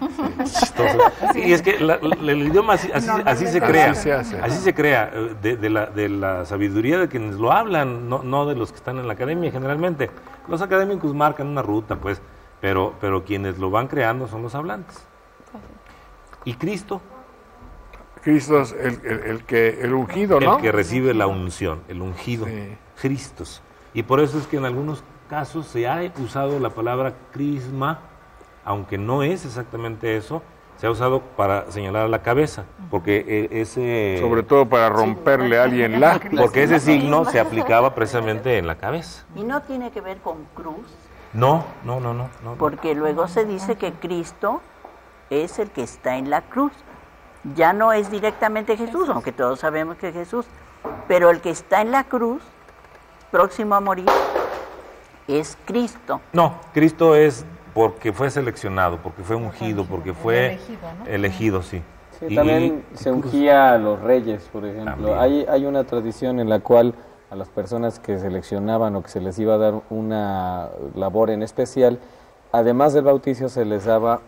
S3: Chistoso. Y es que el idioma así se crea.
S1: Así se hace.
S3: Así se crea, de la sabiduría de quienes lo hablan, no de los que están en la academia generalmente. Los académicos marcan una ruta, pues, pero quienes lo van creando son los hablantes. ¿Y Cristo?
S1: Cristo es el ungido, ¿no?
S3: El que recibe la unción, el ungido,
S1: Sí.
S3: Cristos. Y por eso es que en algunos casos se ha usado la palabra crisma, aunque no es exactamente eso, se ha usado para señalar a la cabeza, porque ese...
S1: Sobre todo para romperle a alguien la.
S3: Porque ese signo se aplicaba precisamente en la cabeza.
S5: Y no tiene que ver con cruz,
S3: No.
S5: porque luego se dice que Cristo es el que está en la cruz. Ya no es directamente Jesús, aunque todos sabemos que es Jesús, pero el que está en la cruz, próximo a morir, es Cristo.
S3: No, Cristo es porque fue seleccionado, porque fue ungido, porque fue
S2: elegido, ¿no?
S3: elegido, sí.
S4: Sí,
S3: Y-
S4: también se ungía a los reyes, por ejemplo.
S3: También.
S4: Hay una tradición en la cual a las personas que seleccionaban o que se les iba a dar una labor en especial, además del bautizo se les daba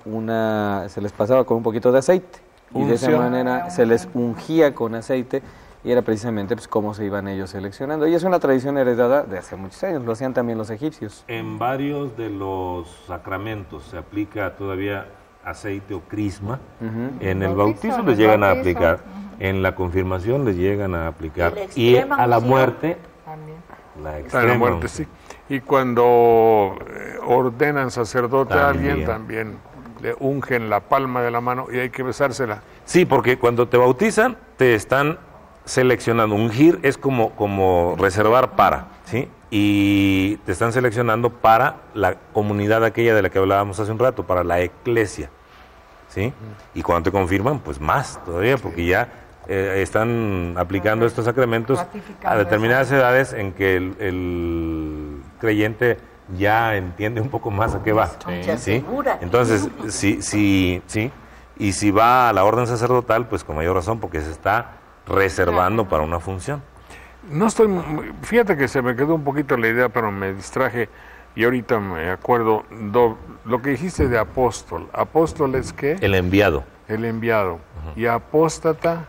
S4: se les pasaba con un poquito de aceite. Y de esa
S1: Unción.
S4: manera se les ungía con aceite y era precisamente pues, cómo se iban ellos seleccionando. Y es una tradición heredada de hace muchos años, lo hacían también los egipcios.
S3: En varios de los sacramentos se aplica todavía aceite o crisma. En el bautizo les llegan a aplicar, en la confirmación les llegan a aplicar.
S5: Y la
S3: Y
S5: extrema
S3: a la
S5: unción.
S3: muerte,
S2: También.
S3: la
S1: Está
S3: extrema
S1: en la muerte,
S3: unción.
S1: sí. Y cuando ordenan sacerdote a alguien,
S3: También.
S1: también le ungen la palma de la mano y hay que besársela.
S3: Sí, porque cuando te bautizan, te están seleccionando. Ungir es como reservar para, ¿sí? Y te están seleccionando para la comunidad aquella de la que hablábamos hace un rato, para la iglesia, ¿sí? Y cuando te confirman, pues más todavía, porque ya están aplicando estos sacramentos a
S2: Ratificando
S3: determinadas edades en que el creyente ya entiende un poco más a qué va.
S5: Se asegura.
S3: Entonces, sí. Y si va a la orden sacerdotal, pues con mayor razón, porque se está reservando para una función.
S1: No estoy, fíjate que se me quedó un poquito la idea, pero me distraje y ahorita me acuerdo lo que dijiste de apóstol. ¿Apóstol es qué?
S3: El enviado.
S1: El enviado. Y apóstata,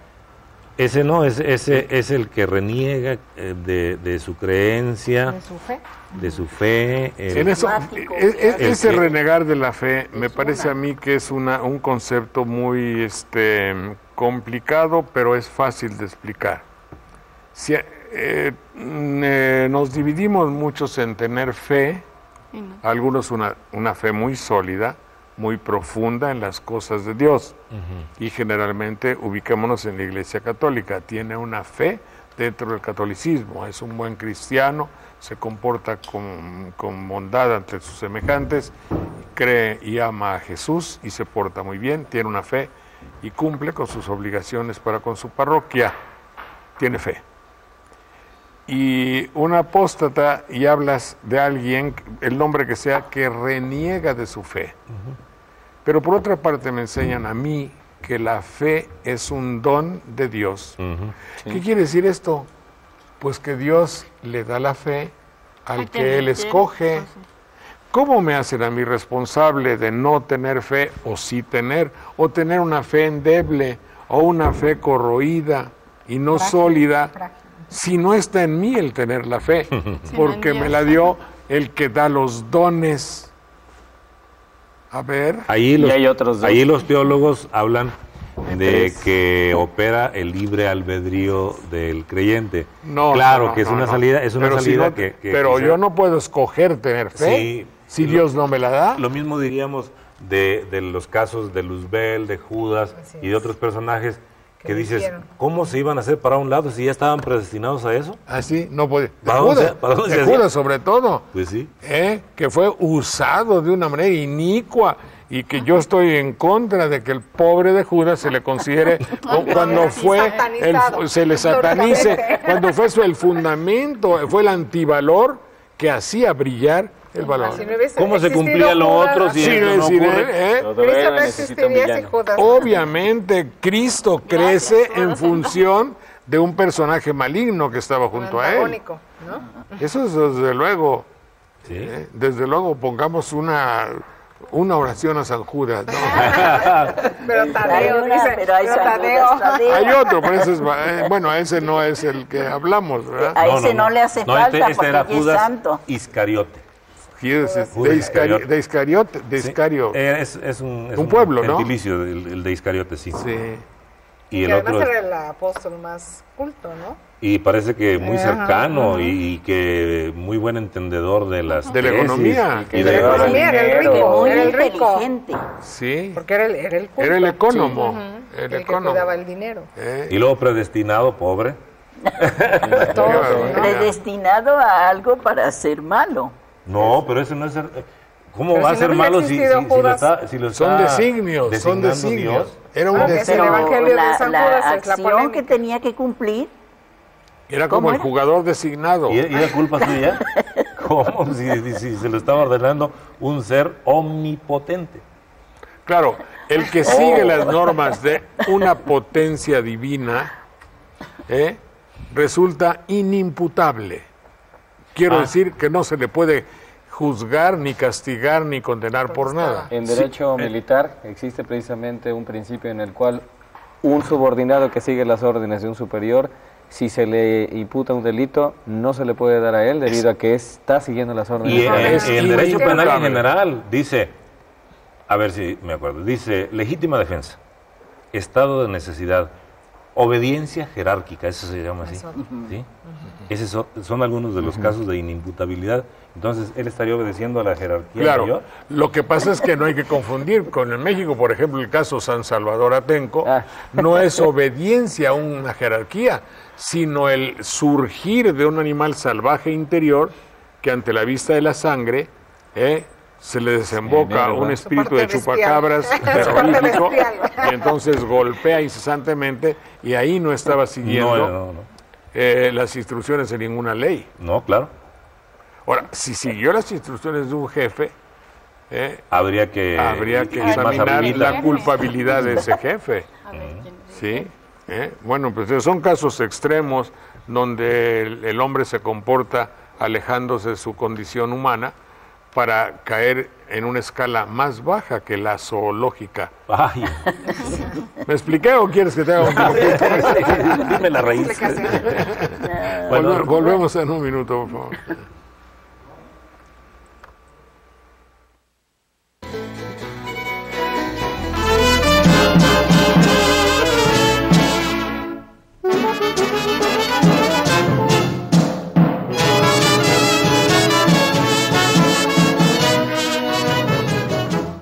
S3: Ese no, ese es el que reniega de su creencia,
S2: De su fe.
S3: de su fe.
S1: en eso,
S5: Dogmático.
S1: ese
S3: que-
S1: renegar de la fe me
S5: Es
S1: parece
S5: una.
S1: a mí que es un concepto muy complicado, pero es fácil de explicar. Si, nos dividimos muchos en tener fe,
S6: Y no.
S1: algunos una fe muy sólida, muy profunda en las cosas de Dios. Y generalmente ubiquémonos en la Iglesia Católica, tiene una fe dentro del catolicismo, es un buen cristiano, se comporta con bondad ante sus semejantes, cree y ama a Jesús y se porta muy bien, tiene una fe y cumple con sus obligaciones para con su parroquia, tiene fe. Y un apóstata, y hablas de alguien, el nombre que sea, que reniega de su fe. Pero por otra parte me enseñan a mí que la fe es un don de Dios. ¿Qué quiere decir esto? Pues que Dios le da la fe al
S6: A
S3: Ah,
S6: quien
S1: que Él
S6: quiere,
S1: escoge.
S6: pues sí.
S1: ¿cómo me hacen a mí responsable de no tener fe o sí tener, o tener una fe endeble o una fe corroída y no sólida, si no está en mí el tener la fe? Porque me la dio el que da los dones. A ver.
S3: Ahí
S4: hay otros dos.
S3: ahí los teólogos hablan de que opera el libre albedrío del creyente.
S1: No,
S3: claro
S1: no,
S3: que es
S1: no,
S3: una
S1: no.
S3: salida, es una
S1: Pero
S3: salida
S1: si no-
S3: que
S1: pero
S3: quizá-
S1: yo no puedo escoger tener fe
S3: Sí,
S1: si Dios no me la da.
S3: Lo mismo diríamos de los casos de Luzbel, de Judas
S2: Así
S3: y de otros personajes que
S2: lo
S3: dices,
S2: hicieron.
S3: ¿cómo se iban a hacer para un lado si ya estaban predestinados a eso?
S1: Así no puede. De
S3: ¿Para dónde
S1: Judas,
S3: se- para dónde
S1: de
S3: se hacía?
S1: Judas sobre todo.
S3: Pues sí.
S1: Que fue usado de una manera inicua y que yo estoy en contra de que el pobre de Judas se le considere cuando fue
S2: satanizado.
S1: se le satanice,
S2: Absolutamente.
S1: cuando fue el fundamento, fue el antivalor que hacía brillar el valor.
S2: Si no hubiese
S3: ¿Cómo se
S2: existido
S3: cumplía lo
S2: Judas,
S3: otro si
S1: Sí,
S3: eso no
S1: sí,
S3: ocurre?
S4: Todo
S2: Cristo
S4: héroe
S2: no
S4: necesita un
S2: existiría sin
S4: villano.
S2: Judas.
S1: Obviamente Cristo crece en función de un personaje maligno que estaba junto a él.
S2: Antagónico, ¿no?
S1: Eso es desde luego.
S3: Sí.
S1: Desde luego pongamos una oración a San Judas, ¿no?
S2: Pero
S5: Hay
S2: Tadeo,
S5: una,
S2: dice,
S5: pero hay
S2: pero Tadeo.
S5: San Judas Tadeo.
S1: Hay otro, pero ese es, bueno, ese no es el que hablamos, ¿verdad?
S5: A ese no le hace falta
S3: este era
S5: porque ya es
S3: Judas
S5: santo.
S3: Iscariote.
S1: Judas
S3: Judas
S1: de Iscario.
S3: Es un
S1: pueblo, ¿no?
S3: gentilicio, el de Iscariote, sí.
S1: Sí.
S3: Y
S2: Que
S3: el
S2: además
S3: otro,
S2: era el apóstol más culto, ¿no?
S3: y parece que muy
S2: Ajá,
S3: cercano
S2: ajá.
S3: y que muy buen entendedor de las
S1: De la
S3: tesis
S1: economía.
S3: y
S2: De la economía, era el
S5: Que
S2: rico,
S5: muy
S2: era el rico.
S5: inteligente.
S1: Sí.
S2: Porque era el culto.
S1: Era el ecónomo.
S2: Ujú,
S1: El
S2: que
S1: ecónomo.
S2: cuidaba el dinero.
S3: Y luego predestinado, pobre.
S2: Todo,
S1: barbaridad.
S2: ¿no?
S5: Predestinado a algo para ser malo.
S3: No, pero eso no es ser. ¿Cómo
S2: Pero
S3: va a
S2: si
S3: ser
S2: no hubiera
S3: malo si
S2: existido
S3: lo
S2: Judas.
S3: está, si lo
S1: Son
S3: está
S1: designios, son
S3: designando
S1: designios.
S3: Dios?
S1: Era un
S2: Ah, que es el
S1: designio.
S2: Evangelio de San
S5: la
S2: Judas, es la
S5: acción
S2: polémica.
S5: que tenía que cumplir,
S1: Era como
S5: ¿Cómo
S1: el
S5: era?
S1: jugador designado.
S3: ¿Y era culpa suya? ¿Cómo? Si se lo estaba ordenando un ser omnipotente.
S1: Claro, el que sigue las normas de una potencia divina resulta inimputable. Quiero decir que no se le puede juzgar, ni castigar, ni condenar por nada.
S4: En derecho militar existe precisamente un principio en el cual un subordinado que sigue las órdenes de un superior, si se le imputa un delito, no se le puede dar a él debido a que está siguiendo las órdenes.
S3: Y
S4: de la ley.
S3: el derecho penal en
S1: inimputable.
S3: general dice, a ver si me acuerdo, dice legítima defensa, estado de necesidad, obediencia jerárquica, eso se llama así. ¿Sí? Esos son algunos de los casos de inimputabilidad. Entonces, él estaría obedeciendo a la jerarquía
S1: Claro,
S3: mayor.
S1: lo que pasa es que no hay que confundir con el México, por ejemplo, el caso San Salvador Atenco, no es obediencia a una jerarquía, sino el surgir de un animal salvaje interior que ante la vista de la sangre se le desemboca un espíritu de
S2: Su parte
S1: chupacabras
S2: bestial. Su parte
S1: terrorífico
S2: bestial.
S1: y entonces golpea incesantemente y ahí no estaba siguiendo las instrucciones de ninguna ley.
S3: No, claro.
S1: Ahora, si siguió las instrucciones de un jefe,
S3: Habría que ir más
S1: examinar
S3: arribita.
S1: la culpabilidad de ese jefe.
S6: A ver, ¿quién?
S1: ¿Sí? Bueno, pues son casos extremos donde el hombre se comporta alejándose de su condición humana para caer en una escala más baja que la zoológica.
S3: Ay,
S1: ¿Me expliqué o quieres que te haga un
S3: dime la raíz. Bueno,
S1: Volvemos en un minuto, por favor.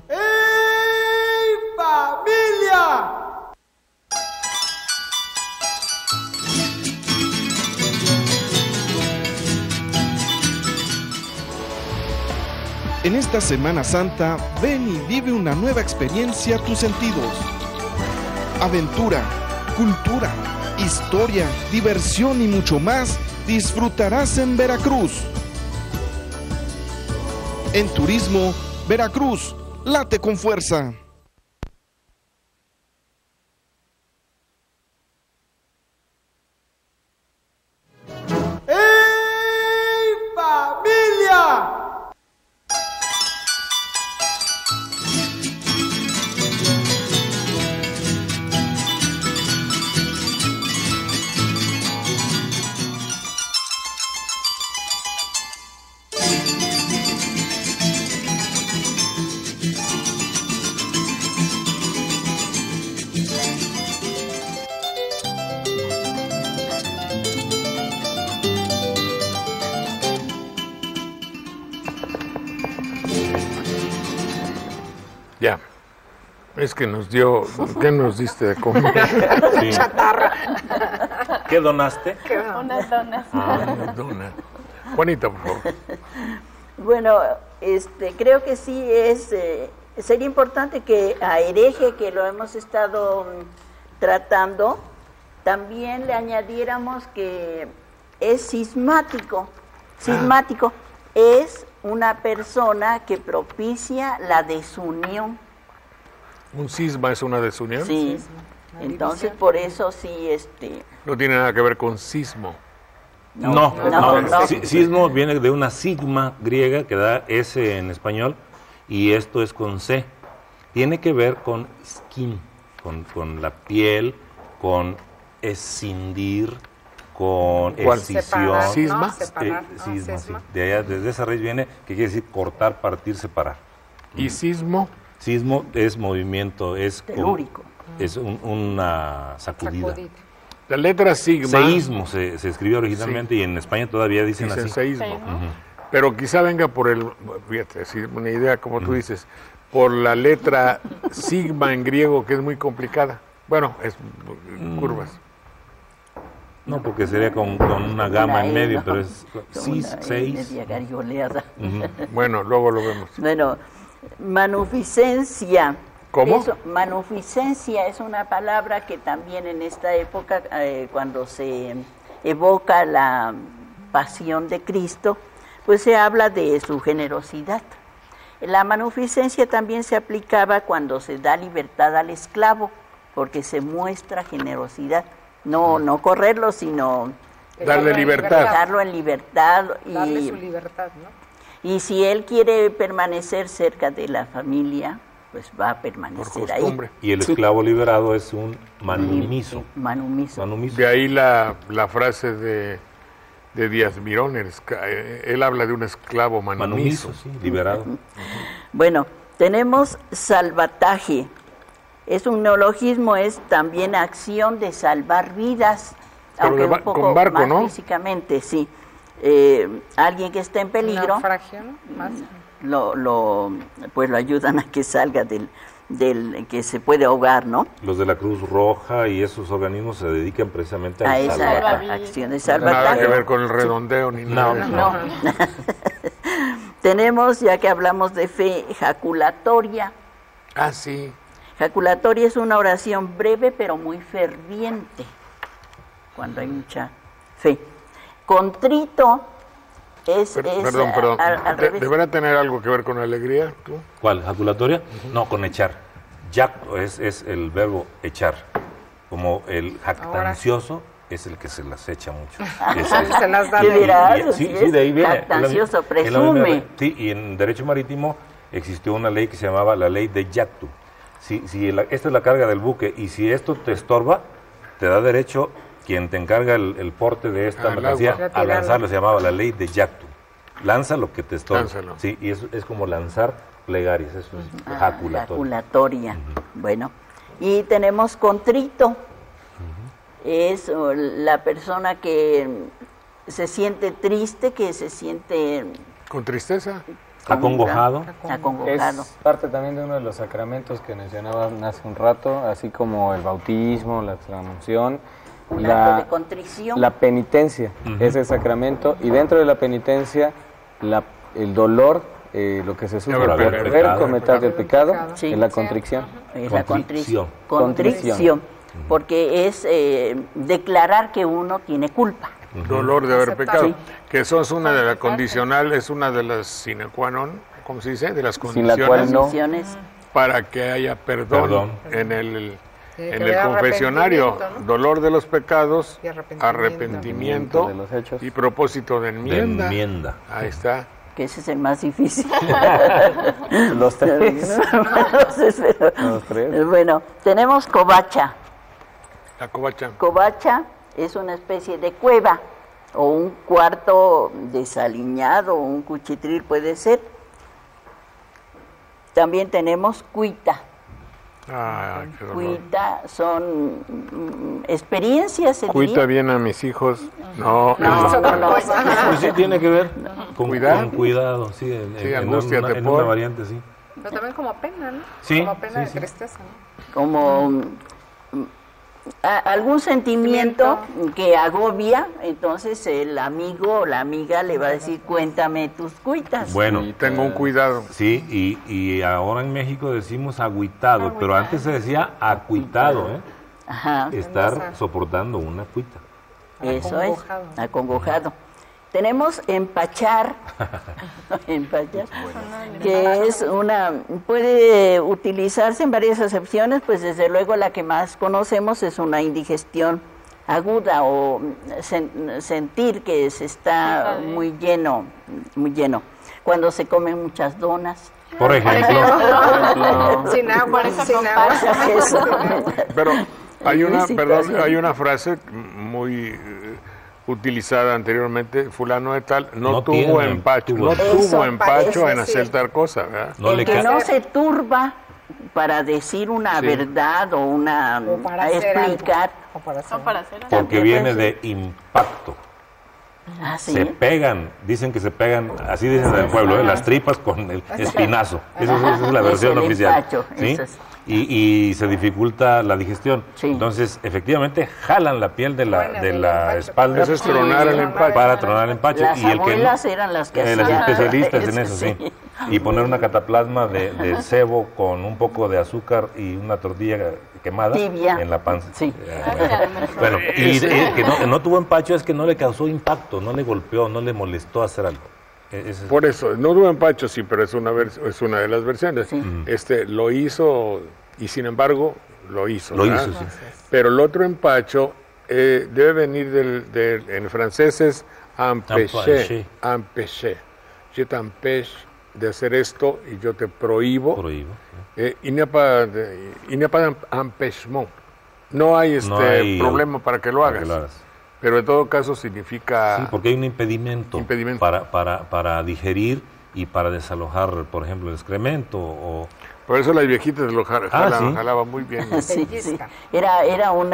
S7: ¡Ey, familia!
S8: En esta Semana Santa, ven y vive una nueva experiencia a tus sentidos. Aventura, cultura, historia, diversión y mucho más disfrutarás en Veracruz. En Turismo, Veracruz, late con fuerza.
S7: ¡Ey, familia!
S1: Ya. Es que nos dio... ¿Qué nos diste de comer?
S3: Sí. ¿Qué donaste?
S6: Unas donas.
S1: Una dona. Juanita, por favor.
S5: Bueno, creo que sí sería importante que a hereje, que lo hemos estado tratando, también le añadiéramos que es cismático. Cismático es una persona que propicia la desunión.
S1: ¿Un cisma es una desunión?
S5: Sí. Entonces, por eso sí,
S1: No tiene nada que ver con sismo.
S3: No.
S5: no.
S3: Sismo viene de una sigma griega que da S en español y esto es con C. Tiene que ver con skin, con la piel, con escindir, con
S1: ¿Cuál?
S3: escisión.
S1: ¿Cisma?
S2: Separar, ¿no?
S3: Cisma, sí.
S2: Cisma.
S3: Desde esa raíz viene, que quiere decir cortar, partir, separar.
S1: ¿Y sismo?
S3: Sismo es movimiento, es
S5: telúrico.
S3: Es una sacudida.
S1: La letra sigma...
S3: Seísmo se escribió originalmente y en España todavía dicen así.
S1: seísmo.
S6: Seísmo.
S1: Pero quizá venga por fíjate, sí, una idea como tú dices, por la letra sigma en griego, que es muy complicada. Bueno, es curvas.
S3: No, porque sería con una gama en medio, pero es seis.
S5: Media gargoleada.
S1: Bueno, luego lo vemos.
S5: Bueno, manuficencia.
S1: ¿Cómo?
S5: Manuficencia es una palabra que también en esta época, cuando se evoca la pasión de Cristo, pues se habla de su generosidad. La manuficencia también se aplicaba cuando se da libertad al esclavo, porque se muestra generosidad. No correrlo, sino
S1: darle libertad.
S5: dejarlo en libertad.
S2: Darle su libertad, ¿no?
S5: Y si él quiere permanecer cerca de la familia, pues va a permanecer ahí.
S3: Y el esclavo liberado es un manumiso.
S5: Manumiso.
S1: De ahí la frase de Díaz Mirón, él habla de un esclavo manumiso.
S3: Sí, liberado.
S5: Bueno, tenemos salvataje. Es un neologismo, es también acción de salvar vidas,
S1: pero
S5: aunque un poco
S1: con barco,
S5: más
S1: ¿no?
S5: físicamente, sí. Alguien que está en peligro,
S2: Naufragio, ¿no? Más.
S5: pues lo ayudan a que salga del que se puede ahogar, ¿no?
S3: Los de la Cruz Roja y esos organismos se dedican precisamente
S5: A
S3: al
S5: esa
S3: salvataje.
S5: acción de
S1: Nada
S5: salvataje.
S1: que ver con el redondeo ni nada. de eso.
S5: No. Tenemos, ya que hablamos de fe, jaculatoria.
S1: Ah, sí.
S5: Jaculatoria es una oración breve pero muy ferviente, cuando hay mucha fe. Contrito es
S1: Perdón.
S5: al revés.
S1: ¿Deberá tener algo que ver con alegría, tú?
S3: ¿Cuál? ¿Jaculatoria? No, con echar. Jacto es el verbo echar. Como el jactancioso es el que se las echa mucho.
S2: Se las da
S5: ¿Qué
S2: de-
S5: dirás?
S3: Sí, de ahí viene.
S5: Jactancioso,
S3: Es la misma-
S5: presume.
S3: Sí, y en derecho marítimo existió una ley que se llamaba la ley de Jactu. Esta es la carga del buque y si esto te estorba, te da derecho quien te encarga el porte de esta
S1: Al
S3: mercancía
S2: agua.
S3: a lanzarlo. Se llamaba la ley de Jactu. Lanza lo que te estorba.
S1: Lánzalo.
S3: Sí, y eso es como lanzar plegarias, eso es jaculatorio.
S5: Jaculatoria. Bueno, y tenemos contrito. Es la persona que se siente triste, que se siente
S1: ¿Con tristeza?
S3: Acongojado.
S5: acongojado.
S4: Es parte también de uno de los sacramentos que mencionaban hace un rato, así como el bautismo, la extremaunción,
S5: Un acto de contrición.
S4: la penitencia, es el sacramento, y dentro de la penitencia, el dolor, lo que se sufre
S1: haber
S4: por
S3: pecado.
S4: haber cometer el pecado,
S5: Sí.
S4: es la contrición.
S5: Es la
S3: Contrición.
S5: contrición, porque es declarar que uno tiene culpa.
S1: Dolor de haber
S2: Aceptar.
S1: pecado.
S5: Sí.
S1: Que eso es una de las condicionales, es una de las sine qua non, ¿cómo se dice? De las
S4: Sin la
S1: condiciones
S4: cual no.
S5: Condiciones.
S1: para que haya perdón,
S3: Perdón.
S1: en el
S2: Tiene que
S1: en el
S2: haber
S1: confesionario.
S2: arrepentimiento, ¿no?
S1: Dolor de los pecados,
S2: Y arrepentimiento.
S1: arrepentimiento
S4: De los hechos.
S1: y propósito de
S3: De
S1: enmienda.
S3: enmienda.
S1: Ahí está.
S5: Que ese es el más difícil.
S4: Los tres.
S5: Entonces, pero-
S4: Los tres.
S5: bueno, tenemos covacha.
S1: La covacha.
S5: Covacha es una especie de cueva o un cuarto desaliñado, un cuchitril puede ser. También tenemos cuita.
S1: Ah, qué dolor.
S5: Cuita son experiencias, se
S1: Cuita
S5: diría.
S1: bien a mis hijos. No,
S5: No,
S1: eso-
S5: no, no.
S3: Pues sí, tiene que ver con
S1: Cuidado.
S3: con cuidado, sí,
S1: Sí,
S3: en
S1: angústiate
S3: en
S1: por-
S3: una variante, sí.
S2: Pero también como pena, ¿no?
S3: Sí,
S2: Como pena
S3: sí,
S2: de tristeza, ¿no?
S5: Como algún sentimiento que agobia, entonces el amigo o la amiga le va a decir, cuéntame tus cuitas.
S3: Bueno,
S1: Tengo un cuidado.
S3: sí, y ahora en México decimos agüitado, pero antes se decía acuitado, ¿eh?
S5: Ajá,
S3: Estar soportando una cuita.
S5: eso es, acongojado. Tenemos empachar, que es puede utilizarse en varias acepciones, pues desde luego la que más conocemos es una indigestión aguda o sentir que se está muy lleno. Cuando se comen muchas donas.
S3: Por ejemplo,
S2: Sin agua, sin agua.
S5: Pasa eso.
S1: Pero hay una,
S5: Sí,
S1: perdón,
S5: situación.
S1: hay una frase muy utilizada anteriormente, fulano de tal, no tuvo
S3: tiene
S1: empacho,
S3: tuvo.
S1: no tuvo
S5: Eso
S1: empacho
S5: parece,
S1: en hacer
S2: sí.
S1: tal cosa, ¿verdad?
S3: no
S5: El
S3: le
S5: que
S3: ca-
S5: no se turba para decir una
S1: Sí.
S5: verdad o
S2: O para hacer
S5: explicar.
S2: algo. O para hacer
S6: No para
S2: algo.
S6: hacer algo.
S3: porque viene de impacto.
S5: Ah, ¿sí?
S3: Se pegan, dicen que se pegan, así dicen en el pueblo, las tripas con el espinazo. Esa es la
S5: Es
S3: versión
S5: el
S3: oficial.
S5: empacho,
S3: ¿sí?
S5: eso es.
S3: Y se dificulta la digestión.
S5: Sí.
S3: Entonces, efectivamente, jalan la piel de
S2: Bueno,
S3: de
S2: el
S3: la
S2: empacho.
S3: espalda
S1: Eso es tronar el empacho.
S3: para tronar el empacho.
S5: Las
S3: y el que
S5: abuelas eran las que
S3: las
S5: hacían
S3: especialistas en
S5: eso,
S3: eso, sí.
S5: sí.
S3: Y poner una cataplasma de cebo con un poco de azúcar y una tortilla quemada
S5: Tibia.
S3: en la panza.
S5: Sí.
S3: Bueno, y que no tuvo empacho es que no le causó impacto, no le golpeó, no le molestó hacer algo. Ese es-
S1: Por eso, no tuvo empacho, sí, pero es una de las versiones.
S5: Sí.
S1: Lo hizo y sin embargo lo hizo.
S3: Lo
S1: ¿verdad?
S3: hizo, sí.
S1: Pero el otro empacho debe venir en francés es empêcher, empêcher. Je t'empêche de hacer esto y yo te prohíbo.
S3: Prohíbo.
S1: Il n'y a pas d'empêchement. No hay
S3: No hay
S1: problema para que lo
S3: para
S1: hagas.
S3: que lo hagas.
S1: Pero en todo caso significa...
S3: Sí, porque hay un impedimento,
S1: Impedimento.
S3: para digerir y para desalojar, por ejemplo, el excremento o
S1: Por eso las viejitas lo
S3: sí.
S1: jalaban muy bien.
S5: Sí, sí.
S2: Pellizca.
S5: Era un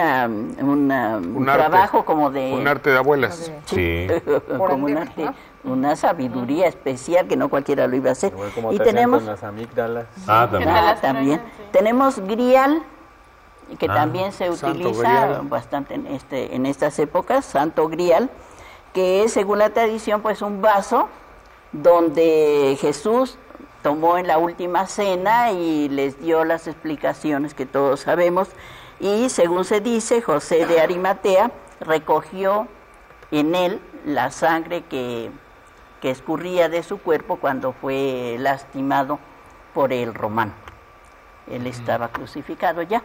S1: arte.
S5: trabajo como de...
S1: Un arte de abuelas.
S3: sí.
S5: como un arte, una sabiduría especial que no cualquiera lo iba a hacer.
S4: Igual como
S5: Y
S4: te hacían
S5: tenemos...
S4: con las amígdalas.
S3: También.
S5: También.
S6: Sí.
S5: Tenemos grial, que también se
S1: Santo
S5: utiliza
S1: Grial.
S5: bastante en estas épocas, santo grial, que es, según la tradición, pues un vaso donde Jesús tomó en la última cena y les dio las explicaciones que todos sabemos, y según se dice, José de Arimatea recogió en él la sangre que escurría de su cuerpo cuando fue lastimado por el romano. Él estaba crucificado ya.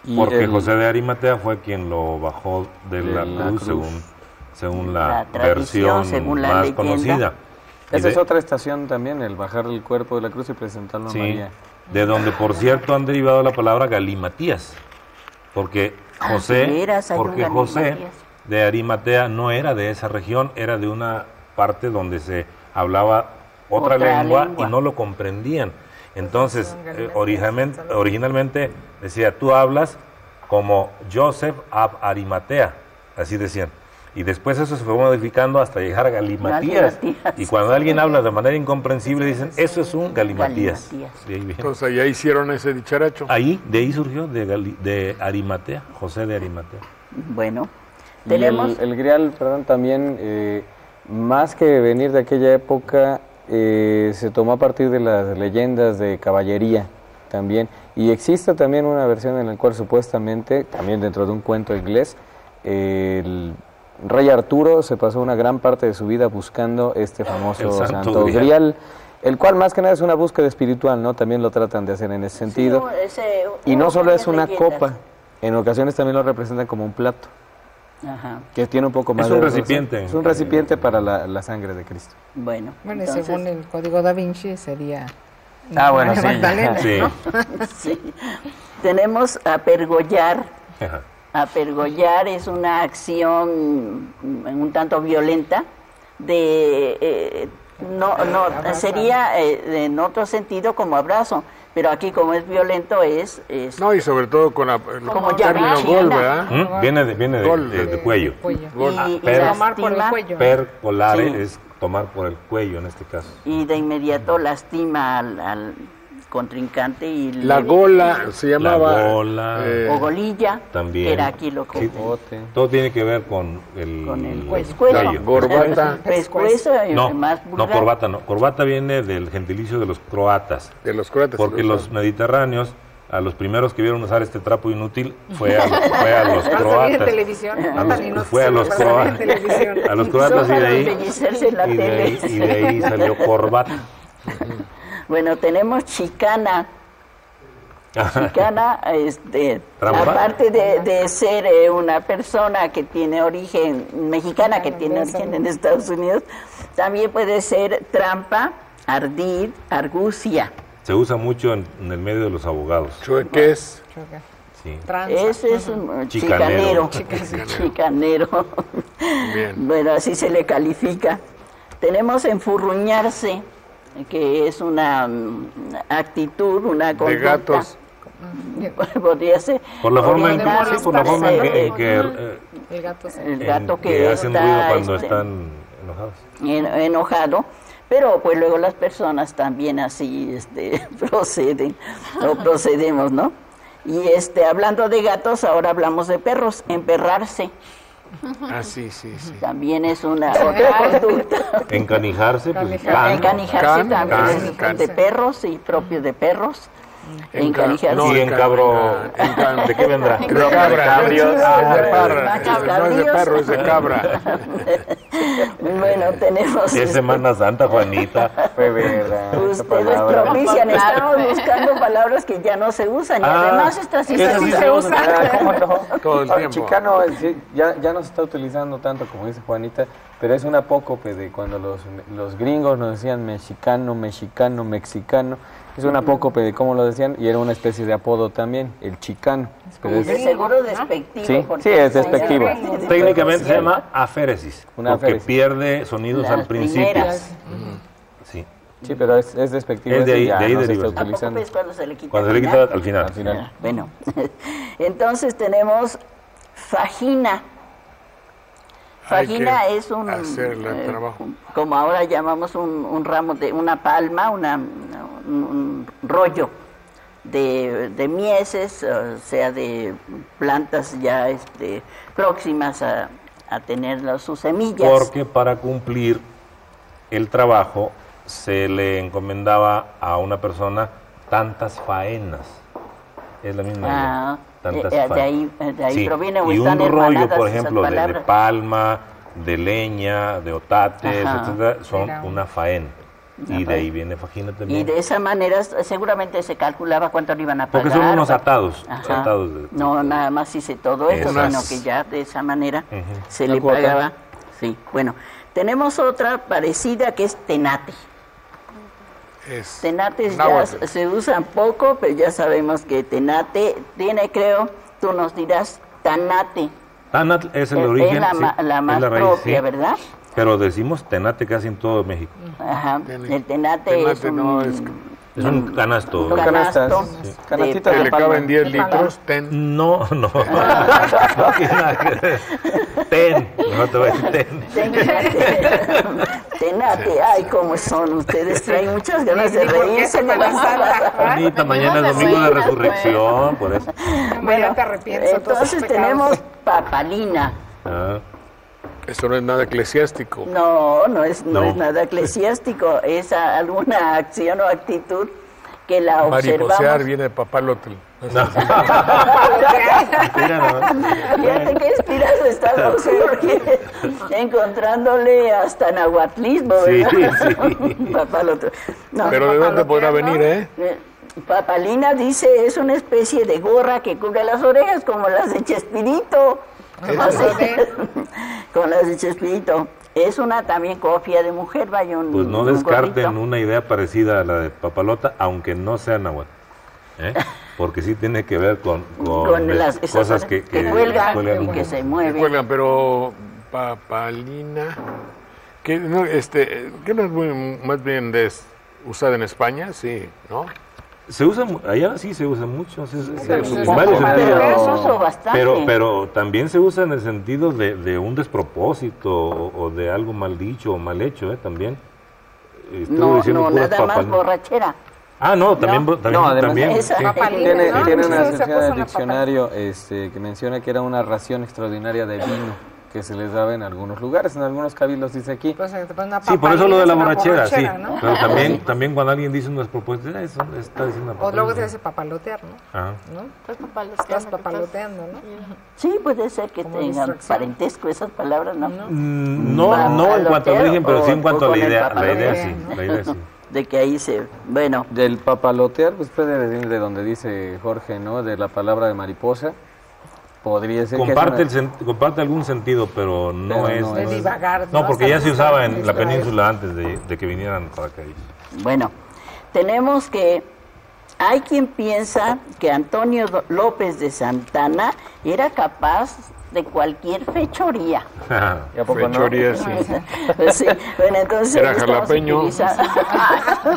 S4: Y
S3: Porque
S4: el-
S3: José de Arimatea fue quien lo bajó de la cruz, según la
S5: tradición,
S3: versión
S5: según la
S3: más
S5: leyenda.
S3: conocida. Y
S4: Esa es
S3: de-
S4: otra estación también, el bajar el cuerpo de la cruz y presentarlo a
S3: Sí,
S4: María.
S3: de donde por cierto han derivado la palabra galimatías, porque
S5: de veras, hay un
S3: José
S5: galimatías.
S3: de Arimatea no era de esa región, era de una parte donde se hablaba otra lengua y no lo comprendían. Entonces, originalmente decía, tú hablas como Joseph ab Arimatea, así decían. Y después eso se fue modificando hasta llegar a galimatías.
S5: Galimatías.
S3: Y cuando alguien habla de manera incomprensible dicen, eso es un galimatías.
S5: Galimatías.
S3: De ahí viene.
S1: Entonces allá hicieron ese dicharacho.
S3: De ahí surgió de Arimatea, José de Arimatea.
S5: Bueno,
S4: Y
S5: tenemos...
S4: el grial, perdón, también, más que venir de aquella época, se tomó a partir de las leyendas de caballería también. Y existe también una versión en la cual supuestamente, también dentro de un cuento inglés, el rey Arturo se pasó una gran parte de su vida buscando este famoso
S3: El Santo
S4: Santo
S3: Grial.
S4: Grial, el cual más que nada es una búsqueda espiritual, ¿no? También lo tratan de hacer en ese sentido. Y no solo es una copa, en ocasiones también lo representan como un plato,
S5: Ajá.
S4: que tiene un poco más
S3: Es un
S4: de
S3: recipiente.
S4: Es un recipiente para la sangre de Cristo.
S5: Bueno,
S2: Bueno, y
S5: entonces,
S2: según el código da Vinci sería...
S4: Bueno,
S2: María
S4: sí.
S2: Magdalena,
S3: Sí.
S2: ¿no?
S5: sí. Tenemos apergollar. Apergollar es una acción un tanto violenta sería en otro sentido como abrazo, pero aquí como es violento es
S1: No, y sobre todo con el
S5: Como
S1: término
S5: llave
S1: gol,
S5: china.
S1: ¿verdad?
S3: Viene de
S1: Gol.
S3: cuello.
S5: y
S2: tomar por el
S5: lastima,
S2: cuello.
S3: Percolare
S5: Sí.
S3: es tomar por el cuello en este caso.
S5: y de inmediato lastima contrincante y
S1: La gola se llamaba...
S3: La gola.
S5: o golilla,
S3: también.
S5: era aquí lo que...
S3: Sí, todo tiene que ver con el
S5: pescuezo.
S3: gallo.
S1: Gorbata.
S5: Pescuezo y
S3: No,
S5: más
S3: no,
S5: vulgar.
S3: corbata no. Corbata viene del gentilicio de los croatas.
S1: De los croatas.
S3: Porque los mediterráneos, a los primeros que vieron usar este trapo inútil, fue a los
S2: Para salir en
S3: croatas.
S2: televisión.
S3: Fue a los
S2: para salir en
S3: croatas.
S2: televisión.
S3: A los croatas
S5: Solo embellecerse en la
S3: y de ahí salió corbata.
S5: Bueno, tenemos chicana. Chicana,
S3: ¿Trampa?
S5: aparte de ser una persona que tiene origen, mexicana que tiene origen en Estados Unidos, también puede ser trampa, ardid, argucia.
S3: Se usa mucho en el medio de los abogados.
S1: Chueques.
S3: Sí.
S2: Tranza.
S5: Ese es un
S3: Chicanero.
S5: chicanero.
S1: Bien.
S5: Bueno, así se le califica. Tenemos enfurruñarse, que es una actitud, una conducta.
S1: De gatos.
S5: Podría ser.
S3: Por la forma en
S5: orientarse,
S3: por la forma en que
S2: El gato se...
S5: el gato
S3: que hacen ruido
S5: está,
S3: cuando están enojados.
S5: enojado, pero pues luego las personas también así proceden o procedemos, ¿no? Y hablando de gatos, ahora hablamos de perros, emperrarse.
S1: Ah, sí.
S5: También es una otra conducta.
S3: Encanijarse, pues
S5: Encanijarse también
S1: can.
S5: es de perros y propio de perros. Encanijarse.
S3: y encabro. ¿De qué vendrá?
S1: De cabra. Es de parra. No es de perro, es de cabra.
S5: Bueno, tenemos...
S3: Es Semana Santa, Juanita.
S4: Fue verdad.
S5: Ustedes propician, estamos buscando palabras que ya no se usan y además estas sí
S3: esas sí
S5: se
S3: se
S5: usan.
S4: ¿Cómo no?
S1: Todo el tiempo.
S4: Chicano sí, ya no se está utilizando tanto como dice Juanita, pero es una apócope de cuando los gringos nos decían mexicano, mexicano. Es una apócope de cómo lo decían y era una especie de apodo también, el chicano. Pero
S5: De seguro despectivo.
S4: Sí,
S5: porque
S4: sí, es despectivo.
S3: Técnicamente se llama aféresis,
S4: Una
S3: porque
S4: aféresis.
S3: pierde sonidos al
S5: Las
S3: principio.
S5: primeras.
S3: Sí.
S4: Sí, pero es despectivo.
S3: Es de
S4: ese
S3: ahí-
S4: ya
S3: de ahí
S4: no se
S3: deriva.
S4: está utilizando.
S5: Apócope es cuando se le quita.
S3: Cuando se le
S5: el
S3: quita
S5: final.
S3: al final.
S4: Al final.
S5: Bueno, entonces tenemos fagina.
S1: Hay
S5: Fagina
S1: que
S5: es un,
S1: hacerle el trabajo.
S5: como ahora llamamos un ramo de una palma, un rollo de mieses, o sea, de plantas ya próximas a tener sus semillas.
S3: Porque para cumplir el trabajo se le encomendaba a una persona tantas faenas. Es la misma idea. Tantas
S5: de ahí
S3: Sí,
S5: proviene o
S3: y
S5: están
S3: un rollo,
S5: hermanadas
S3: por
S5: esas
S3: ejemplo, de
S5: palabras.
S3: palma, de leña, de otates,
S5: Ajá.
S3: etcétera, son
S2: Era
S3: una faena. Y de ahí viene fagina
S5: Y
S3: también.
S5: de esa manera seguramente se calculaba cuánto le iban a pagar.
S3: Porque son unos atados.
S5: Ajá.
S3: Atados
S5: No, nada más hice todo esto,
S3: Exacto.
S5: sino que ya de esa manera
S3: Ujú.
S5: se
S4: Una
S5: le
S4: cuota.
S5: pagaba. Sí, bueno. Tenemos otra parecida que es tenate.
S1: Es
S5: Tenates ya
S1: náhuatl.
S5: se usan poco, pero ya sabemos que tenate tiene, creo, tú nos dirás, tanate.
S3: Tanatl es el
S5: Es
S3: origen.
S5: la
S3: sí,
S5: más
S3: es la raíz,
S5: propia,
S3: sí.
S5: ¿verdad?
S3: Pero decimos tenate casi en todo México.
S5: Ajá.
S1: Tiene-
S5: El tenate es
S1: tenate
S5: un...
S1: no, es-
S3: Es un canasto.
S5: un canasto
S4: Canastas,
S5: de
S4: canastitas
S1: Que
S4: de
S1: le
S5: palma.
S1: caben 10 litros, ten.
S3: No, no. No tiene nada que ver. Ten. No te voy a decir ten.
S5: Tenate, ay, cómo son ustedes, traen muchas ganas de
S2: ¿Y por qué
S5: reírse.
S2: Semana Santa?
S3: Juanita, mañana es domingo de resurrección, por eso.
S2: Bueno, te arrepientes de todos
S5: Entonces
S2: tus pecados.
S5: tenemos papalina.
S3: Ah,
S1: Eso no es nada eclesiástico.
S5: No es
S3: No.
S5: nada eclesiástico, es alguna acción o actitud que la
S1: Mariposear
S5: observamos.
S1: viene de papalotl.
S3: mira, no.
S5: Fíjate qué inspirado estamos porque encontrándole hasta nahuatlismo,
S3: Sí,
S5: ¿verdad?
S3: sí.
S5: Papalote. No,
S1: Pero ¿de dónde podrá venir,
S5: Papalina dice es una especie de gorra que cubre las orejas como las de Chespirito. Así, con las de Chespirito. Es una también copia de mujer, vaya un
S3: Pues no
S5: un
S3: descarten
S5: gorrito.
S3: una idea parecida a la de papalota, aunque no sea náhuatl. Porque sí tiene que ver con
S5: Con esas
S3: cosas que
S5: cuelgan y
S3: mucho.
S5: que se
S1: Me
S5: mueven.
S1: cuelgan, pero papalina, que no, que no es más bien usada en España, sí, ¿no?
S3: Se usa, allá sí se usa mucho, en
S4: supongo,
S3: varios
S5: Pero
S3: sentidos.
S5: es uso bastante.
S3: Pero también se usa en el sentido de un despropósito o de algo mal dicho o mal hecho, también. Estuve
S5: no,
S3: diciendo puras
S5: nada más
S3: papalinas.
S5: borrachera.
S3: No, también,
S5: No,
S3: también,
S4: además,
S3: también.
S5: esa-
S2: Papalina,
S4: Tiene,
S2: ¿no?
S4: tiene
S2: Sí,
S4: una
S2: se
S4: sección
S2: puso
S4: del
S2: una
S4: diccionario que menciona que era una ración extraordinaria de vino que se les daba en algunos lugares, en algunos cabildos dice aquí.
S2: Pues, te ponen una
S3: Sí, por eso lo de la
S2: papalina, es una
S3: borrachera, sí.
S2: ¿no?
S3: Pero también cuando alguien dice unas propuestas, eso está diciendo una
S2: O luego se
S3: papalina.
S2: hace papalotear, ¿no?
S3: Ajá.
S2: ¿No?
S6: Estás papaloteando.
S2: Estás papaloteando, ¿no?
S5: Sí, puede ser que
S2: Como
S5: tengan
S2: distracción.
S5: parentesco esas palabras, ¿no?
S3: No en cuanto al origen, pero sí en cuanto a la idea. La idea sí, la idea sí.
S5: De que ahí se... Bueno,
S4: Del papalotear, pues puede venir de donde dice Jorge, ¿no? De la palabra de mariposa. Podría ser
S3: Comparte algún sentido, pero no
S4: Pero
S3: es...
S4: no
S2: De
S4: es-
S2: divagar.
S3: No, porque ya se usaba en la
S2: Israel.
S3: península antes de que vinieran para acá.
S5: bueno, tenemos que... Hay quien piensa que Antonio López de Santana era capaz de cualquier fechoría.
S4: ¿Y a poco no?
S1: Fechoría, sí.
S5: Pues sí, bueno, entonces
S1: Era
S5: estamos
S1: jalapeño.
S5: utilizando-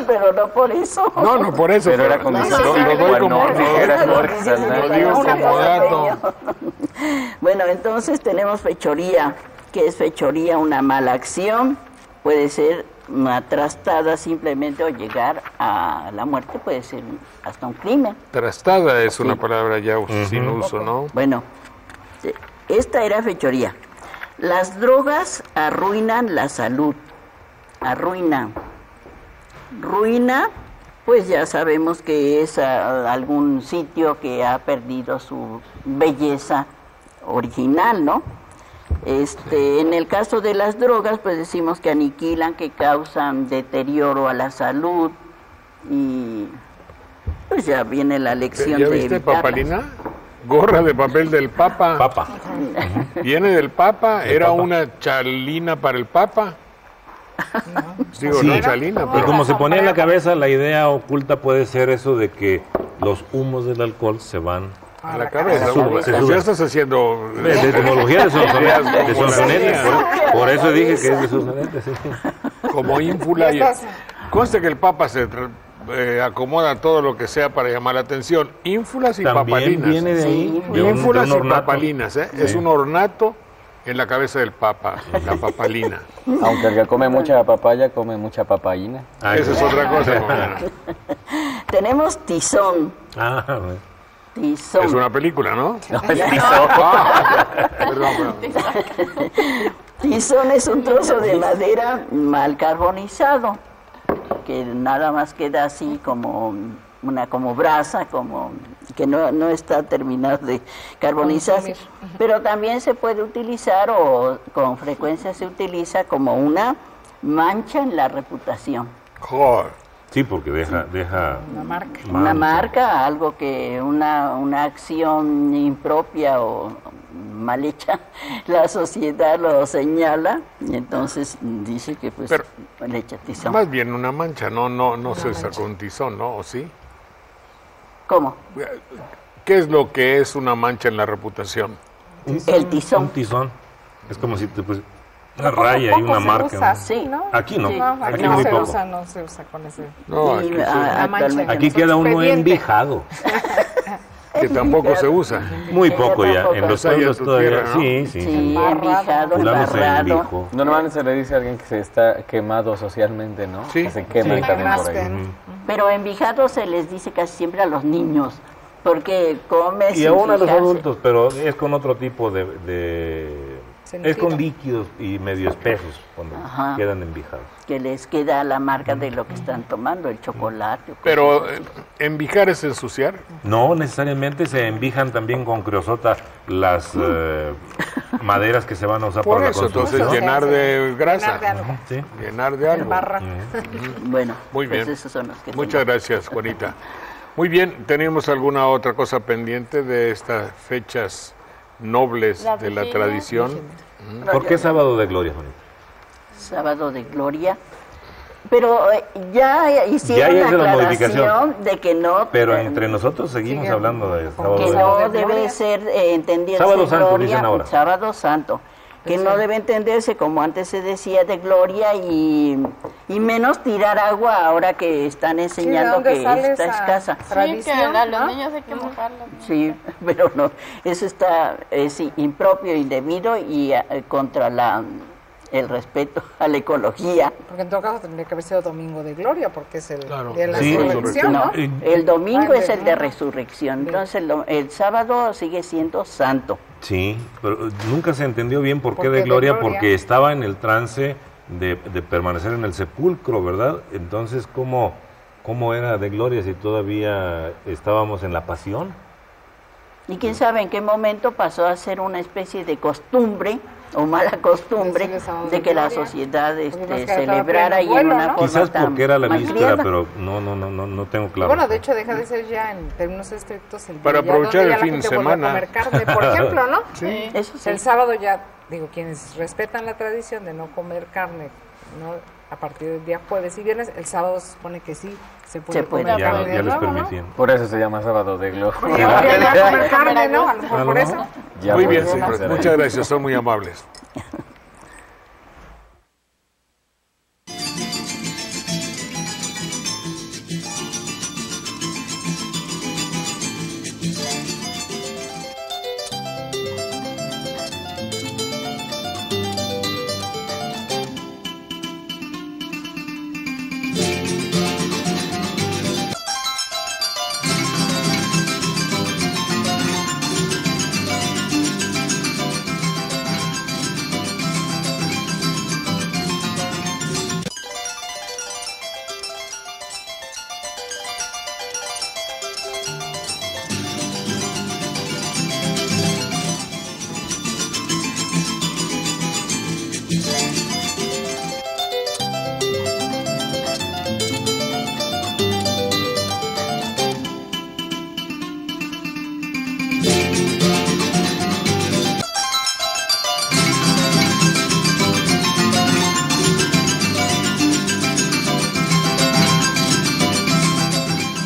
S5: pero no por eso.
S1: No por eso.
S4: Pero era condición
S1: lo
S4: sine
S1: doy
S4: qua
S1: como,
S4: non, dijera Jorge Saldaña.
S1: lo digo como dato.
S5: Bueno, entonces tenemos fechoría. ¿Qué es fechoría? Una mala acción. Puede ser una trastada simplemente o llegar a la muerte. Puede ser hasta un crimen.
S1: Trastada es una
S5: Sí.
S1: palabra ya sin uso, ¿no?
S5: Bueno, esta era fechoría. Las drogas arruinan la salud. Arruinan. Ruina, pues ya sabemos que es algún sitio que ha perdido su belleza original, ¿no? En el caso de las drogas, pues decimos que aniquilan, que causan deterioro a la salud y pues ya viene la lección
S1: ¿Ya
S5: de
S1: viste,
S5: evitarlas.
S1: papalina? Gorra de papel del Papa.
S3: Papa.
S1: Viene del Papa,
S3: Del
S1: era
S3: Papa.
S1: una chalina para el Papa. Digo, no chalina,
S3: Y
S1: pero
S3: como se ponía en la cabeza, la idea oculta puede ser eso de que los humos del alcohol se van
S1: a la cabeza.
S3: Se sube, se sube.
S1: Ya estás haciendo...
S3: de etimología de Sonsonete. De Sonsonete, por eso dije que es de Sonsonete, sí.
S1: Como ínfula.
S2: Ya estás.
S1: Conste que el Papa se acomoda todo lo que sea para llamar la atención. Ínfulas y
S3: También
S1: papalinas.
S3: viene de ahí,
S5: Sí,
S3: de un
S1: Ínfulas y
S3: ornato.
S1: papalinas, ¿eh?
S3: Sí.
S1: Es un ornato en la cabeza del Papa, la papalina.
S4: Aunque el que come mucha papaya, come mucha papaína.
S3: Ah,
S1: Esa es otra cosa. Mariana.
S5: Tenemos tizón.
S3: bueno.
S5: Tizón.
S1: Es una película, ¿no?
S4: No, es piso.
S1: Perdón.
S5: Tizón es un trozo de madera mal carbonizado, que nada más queda así como como brasa, como que no está terminado de carbonizarse. Pero también se puede utilizar, o con frecuencia se utiliza, como una mancha en la reputación.
S1: Joder.
S3: Sí, porque deja
S2: Una marca.
S5: Una marca, algo que una acción impropia o mal hecha, la sociedad lo señala y entonces dice que pues
S1: Pero-
S5: le echa tizón.
S1: Más bien una mancha, no se sacó un tizón, ¿no? ¿O sí?
S5: ¿Cómo?
S1: ¿Qué es lo que es una mancha en la reputación?
S5: El tizón.
S3: un tizón. Es como si te pues una raya y una
S2: Poco se
S3: marca.
S2: usa,
S3: ¿no?
S5: Sí.
S2: ¿no?
S3: Aquí no.
S5: Sí.
S2: No,
S3: Aquí
S2: no
S3: muy
S2: se
S3: poco.
S2: usa, no se usa con ese.
S1: No,
S5: Sí,
S1: aquí,
S5: actualmente
S3: Aquí
S2: Es
S3: queda uno
S2: expediente.
S3: envijado.
S1: que tampoco se usa.
S3: Muy poco ya.
S5: tampoco.
S3: En los
S1: Esa ya
S3: pueblos
S1: tu
S3: todavía.
S1: tierra, ¿no?
S3: Sí.
S5: Sí, envijado,
S3: Fulano se
S5: embarrado.
S3: envijó.
S4: Normalmente se le dice a alguien que se está quemado socialmente, ¿no?
S1: Sí.
S4: Que se quema
S3: Sí.
S4: también por
S2: Quemaste,
S4: ahí.
S2: ¿no?
S5: Pero envijado se les dice casi siempre a los niños, porque comes
S3: Y aún a los
S5: fijarse.
S3: adultos, pero es con otro tipo de
S2: Sentido.
S3: es con líquidos y medio espesos cuando
S5: Ajá.
S3: quedan envijados.
S5: Que les queda la marca de lo que están tomando, el chocolate. o cosas
S1: Pero
S5: así.
S1: envijar es ensuciar.
S3: No necesariamente se envijan también con creosota las maderas que se van a usar
S1: Por
S3: para la
S1: eso,
S3: construcción.
S1: entonces llenar de grasa.
S2: Llenar de algo.
S3: Sí.
S1: Llenar de algo.
S2: Barra.
S5: Bueno,
S1: Muy
S5: pues
S1: bien.
S5: esos son los que
S1: Muchas gracias, Juanita. Muy bien, ¿tenemos alguna otra cosa pendiente de estas fechas nobles
S6: La
S1: de la
S6: vigilia.
S1: tradición?
S5: tenemos.
S3: ¿Por qué sábado de gloria, Juanita?
S5: Sábado de Gloria. Pero ya hicieron
S3: Ya hice
S5: la
S3: la
S5: aclaración
S3: modificación.
S5: de que no,
S3: Pero entre nosotros seguimos
S2: Sigue.
S3: hablando de sábado
S5: que
S3: de
S5: no
S3: gloria.
S5: debe
S2: Gloria.
S5: ser entendido
S3: Sábado Santo, dicen ahora.
S5: Sábado Santo, que no debe entenderse como antes se decía de gloria y menos tirar agua ahora que están enseñando
S2: dónde
S5: que
S2: sale
S5: está
S2: esa
S5: escasa.
S6: Sí, que
S2: tradición,
S6: a los
S2: ¿no?
S6: niños hay que mojarlos.
S5: Sí, pero no, eso está es impropio, indebido y contra el respeto a la ecología.
S2: Porque en todo caso tendría que haber sido Domingo de Gloria, porque es el
S1: Claro.
S2: día de la
S3: Sí,
S2: resurrección, ¿no?
S5: El domingo es el de
S2: Bien.
S5: resurrección, entonces el sábado sigue siendo santo.
S3: Sí, pero nunca se entendió bien por
S2: ¿Por
S3: qué
S2: qué
S3: de
S2: de
S3: gloria,
S2: gloria?
S3: porque estaba en el trance de permanecer en el sepulcro, ¿verdad? Entonces, ¿cómo era de gloria si todavía estábamos en la pasión?
S5: Y quién sabe en qué momento pasó a ser una especie de costumbre o mala costumbre
S2: Decirle sábado
S5: de
S2: de
S5: que la
S2: gloria.
S5: sociedad
S2: Porque más que estaba
S5: celebrara
S2: pleno
S5: y en
S2: vuelo,
S5: una
S2: ¿no?
S5: forma
S3: Quizás
S5: tan
S3: porque era la víspera,
S5: malcriada.
S3: pero no tengo claro.
S2: Bueno, de hecho deja de ser ya en términos estrictos el
S1: Para
S2: día
S1: aprovechar
S2: donde
S1: el
S2: ya
S1: fin
S2: la
S1: de
S2: gente vuelve a
S1: semana.
S2: comer carne, por ejemplo, ¿no?
S1: Sí.
S5: Eso sí.
S2: El sábado ya, digo, quienes respetan la tradición de no comer carne, ¿no? A partir del día jueves y viernes, el sábado se supone que sí se puede
S5: Se puede.
S2: comer
S3: ya,
S2: carne de
S3: ya les
S2: nuevo, ¿no?
S3: permitían.
S4: Por eso se llama sábado de gloria.
S2: Porque ya a comer carne, ¿no? A lo mejor
S3: A lo
S2: por
S3: mejor.
S2: eso.
S4: Ya
S1: Muy
S4: volvemos
S1: bien,
S4: a
S1: señores.
S4: hacer
S1: Muchas gracias, son muy amables.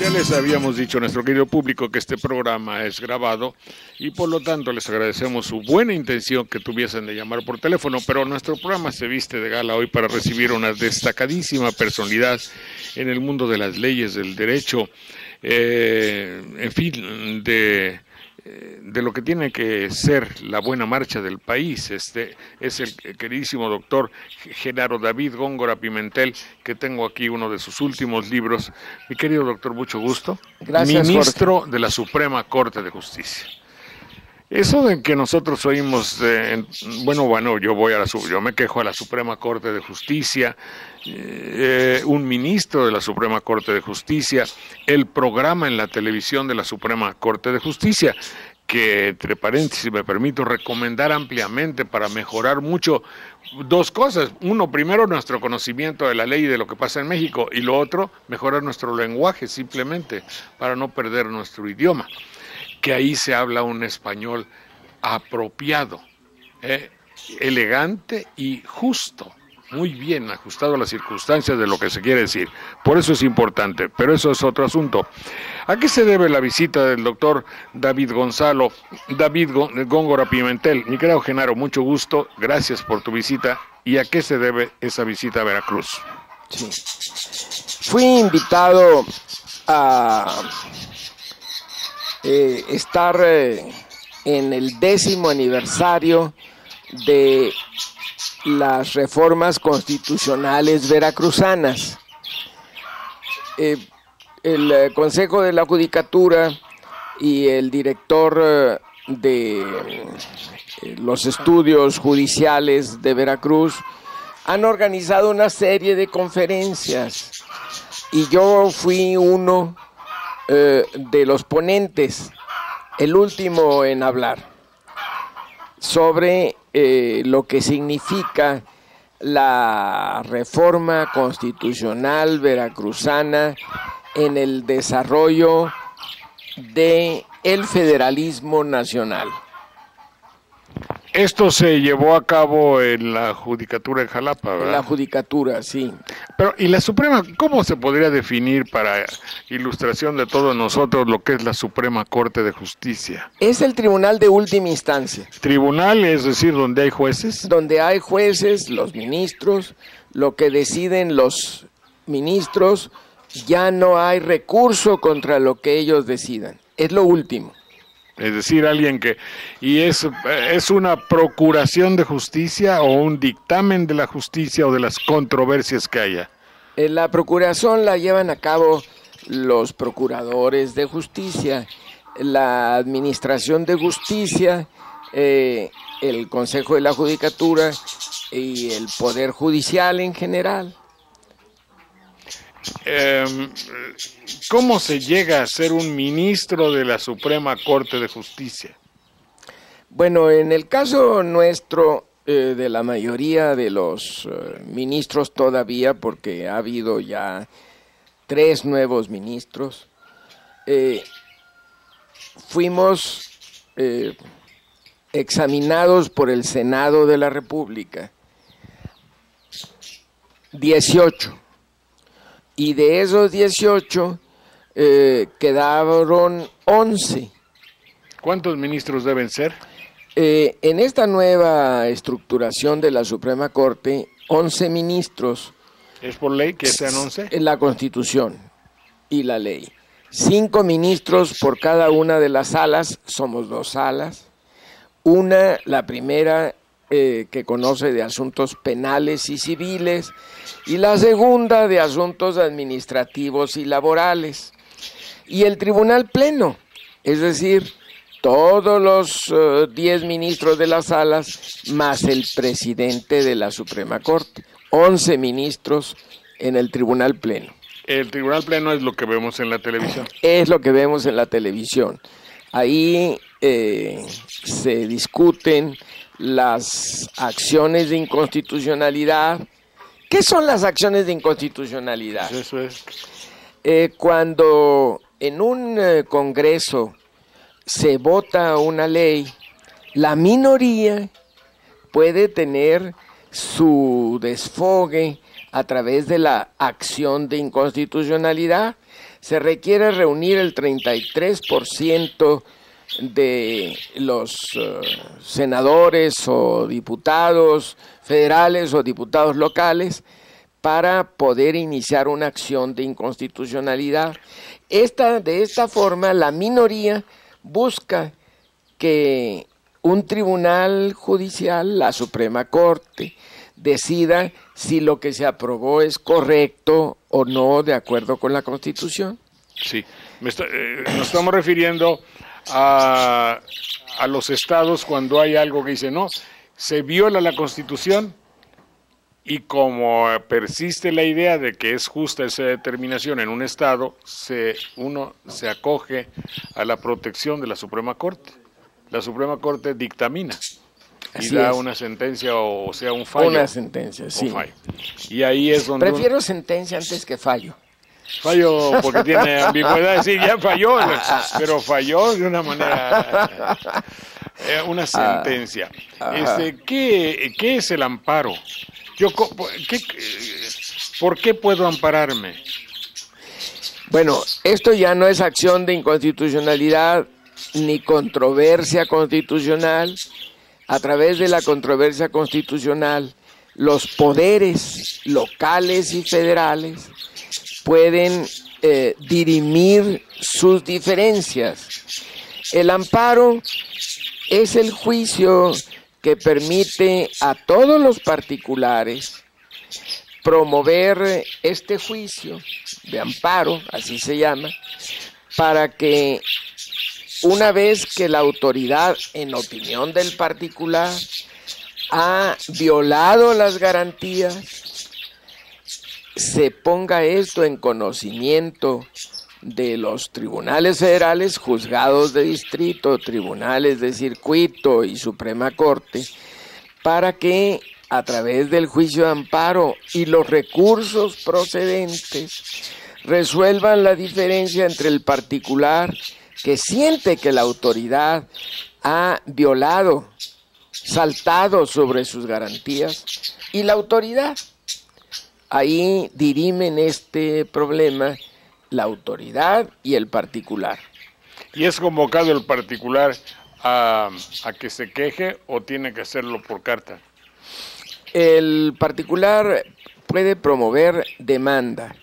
S1: Ya les habíamos dicho a nuestro querido público que este programa es grabado y por lo tanto les agradecemos su buena intención que tuviesen de llamar por teléfono, pero nuestro programa se viste de gala hoy para recibir una destacadísima personalidad en el mundo de las leyes, del derecho, en fin, de lo que tiene que ser la buena marcha del país. Este es el queridísimo doctor Genaro David Góngora Pimentel, que tengo aquí uno de sus últimos libros. Mi querido doctor, mucho gusto.
S9: Gracias,
S1: Ministro de la Suprema Corte de Justicia. Eso de que nosotros oímos, bueno, yo me quejo a la Suprema Corte de Justicia, un ministro de la Suprema Corte de Justicia, el programa en la televisión de la Suprema Corte de Justicia, que, entre paréntesis, me permito recomendar ampliamente para mejorar mucho dos cosas. Uno, primero, nuestro conocimiento de la ley y de lo que pasa en México, y lo otro, mejorar nuestro lenguaje, simplemente, para no perder nuestro idioma, que ahí se habla un español apropiado, elegante y justo, muy bien ajustado a las circunstancias de lo que se quiere decir. Por eso es importante, pero eso es otro asunto. ¿A qué se debe la visita del doctor David Góngora Pimentel? Mi querido Genaro, mucho gusto, gracias por tu visita. ¿Y a qué se debe esa visita a Veracruz?
S9: Sí. Fui invitado a estar en el 10º aniversario de las reformas constitucionales veracruzanas. El Consejo de la Judicatura y el director de los estudios judiciales de Veracruz han organizado una serie de conferencias y yo fui uno de los ponentes, el último en hablar, sobre lo que significa la reforma constitucional veracruzana en el desarrollo del federalismo nacional.
S1: Esto se llevó a cabo en la Judicatura de Jalapa, ¿verdad?
S9: En la Judicatura, sí.
S1: Pero, ¿y la Suprema, cómo se podría definir para ilustración de todos nosotros lo que es la Suprema Corte de Justicia?
S9: Es el tribunal de última instancia.
S1: Tribunal, es decir, donde hay jueces.
S9: Donde hay jueces, los ministros, lo que deciden los ministros, ya no hay recurso contra lo que ellos decidan. Es lo último.
S1: Es decir, alguien que... ¿Y es una procuración de justicia o un dictamen de la justicia o de las controversias que haya?
S9: La procuración la llevan a cabo los procuradores de justicia, la administración de justicia, el Consejo de la Judicatura y el Poder Judicial en general.
S1: ¿Cómo se llega a ser un ministro de la Suprema Corte de Justicia?
S9: Bueno, en el caso nuestro, de la mayoría de los ministros todavía, porque ha habido ya 3 nuevos ministros, fuimos examinados por el Senado de la República, 18. Y de esos 18 quedaron 11.
S1: ¿Cuántos ministros deben ser?
S9: En esta nueva estructuración de la Suprema Corte, 11 ministros.
S1: ¿Es por ley que sean 11?
S9: En la Constitución y la ley. 5 ministros por cada una de las salas, somos 2 salas. Una, la primera, que conoce de asuntos penales y civiles, y la segunda de asuntos administrativos y laborales. Y el Tribunal Pleno, es decir, todos los 10 ministros de las salas, más el presidente de la Suprema Corte, 11 ministros en el Tribunal Pleno.
S1: El Tribunal Pleno es lo que vemos en la televisión.
S9: Es lo que vemos en la televisión. Ahí se discuten las acciones de inconstitucionalidad. ¿Qué son las acciones de inconstitucionalidad?
S1: Eso es.
S9: Cuando en un congreso se vota una ley, la minoría puede tener su desfogue a través de la acción de inconstitucionalidad. Se requiere reunir el 33% de los senadores o diputados federales o diputados locales para poder iniciar una acción de inconstitucionalidad. De esta forma, la minoría busca que un tribunal judicial, la Suprema Corte, decida si lo que se aprobó es correcto o no de acuerdo con la Constitución.
S1: Sí, nos estamos refiriendo a los estados cuando hay algo que dice, no, se viola la Constitución, y como persiste la idea de que es justa esa determinación en un estado, uno se acoge a la protección de la Suprema Corte. La Suprema Corte dictamina y da una sentencia, o sea, un fallo.
S9: Una sentencia, sí.
S1: Fallo. Y ahí es donde...
S9: Prefiero sentencia antes que fallo.
S1: Fallo porque tiene ambigüedad, sí, ya falló, pero falló de una manera, una sentencia. ¿Qué es el amparo? ¿Por qué puedo ampararme?
S9: Bueno, esto ya no es acción de inconstitucionalidad ni controversia constitucional. A través de la controversia constitucional, los poderes locales y federales pueden dirimir sus diferencias. El amparo es el juicio que permite a todos los particulares promover este juicio de amparo, así se llama, para que una vez que la autoridad, en opinión del particular, ha violado las garantías, se ponga esto en conocimiento de los tribunales federales, juzgados de distrito, tribunales de circuito y Suprema Corte, para que a través del juicio de amparo y los recursos procedentes resuelvan la diferencia entre el particular que siente que la autoridad ha violado, saltado sobre sus garantías, y la autoridad. Ahí dirimen este problema la autoridad y el particular.
S1: ¿Y es convocado el particular a que se queje o tiene que hacerlo por carta?
S9: El particular puede promover demanda,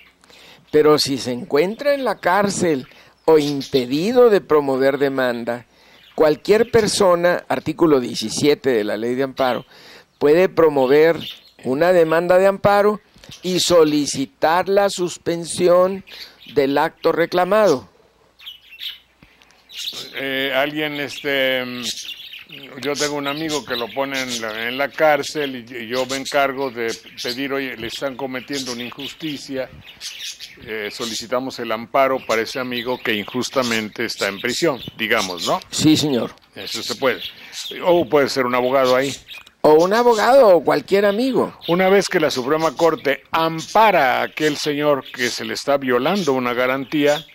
S9: pero si se encuentra en la cárcel o impedido de promover demanda, cualquier persona, artículo 17 de la Ley de Amparo, puede promover una demanda de amparo y solicitar la suspensión del acto reclamado.
S1: Yo tengo un amigo que lo pone en la cárcel y yo me encargo de pedir, oye, le están cometiendo una injusticia, solicitamos el amparo para ese amigo que injustamente está en prisión, digamos, ¿no?
S9: Sí, señor.
S1: Eso se puede. O puede ser un abogado ahí.
S9: O un abogado o cualquier amigo.
S1: Una vez que la Suprema Corte ampara a aquel señor que se le está violando una garantía,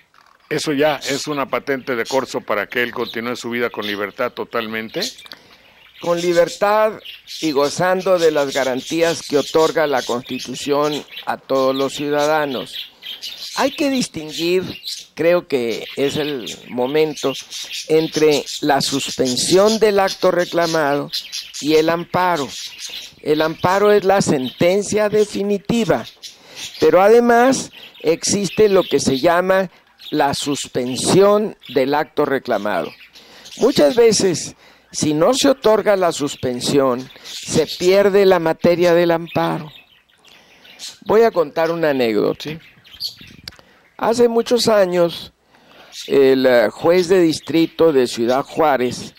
S1: eso ya es una patente de corso para que él continúe su vida con libertad totalmente.
S9: Con libertad y gozando de las garantías que otorga la Constitución a todos los ciudadanos. Hay que distinguir, creo que es el momento, entre la suspensión del acto reclamado y el amparo. El amparo es la sentencia definitiva, pero además existe lo que se llama la suspensión del acto reclamado. Muchas veces, si no se otorga la suspensión, se pierde la materia del amparo. Voy a contar una anécdota.
S1: Sí.
S9: Hace muchos años, el juez de distrito de Ciudad Juárez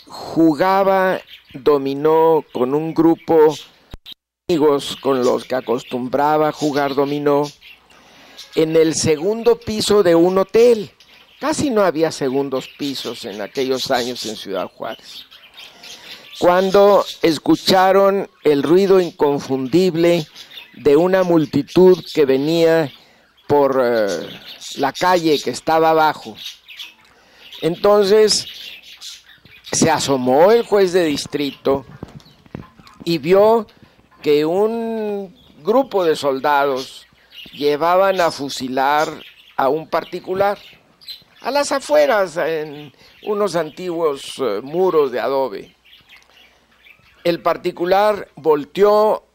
S9: jugaba dominó con un grupo de amigos con los que acostumbraba a jugar dominó en el segundo piso de un hotel. Casi no había segundos pisos en aquellos años en Ciudad Juárez. Cuando escucharon el ruido inconfundible de una multitud que venía por la calle que estaba abajo. Entonces se asomó el juez de distrito y vio que un grupo de soldados llevaban a fusilar a un particular a las afueras en unos antiguos muros de adobe. El particular volteó,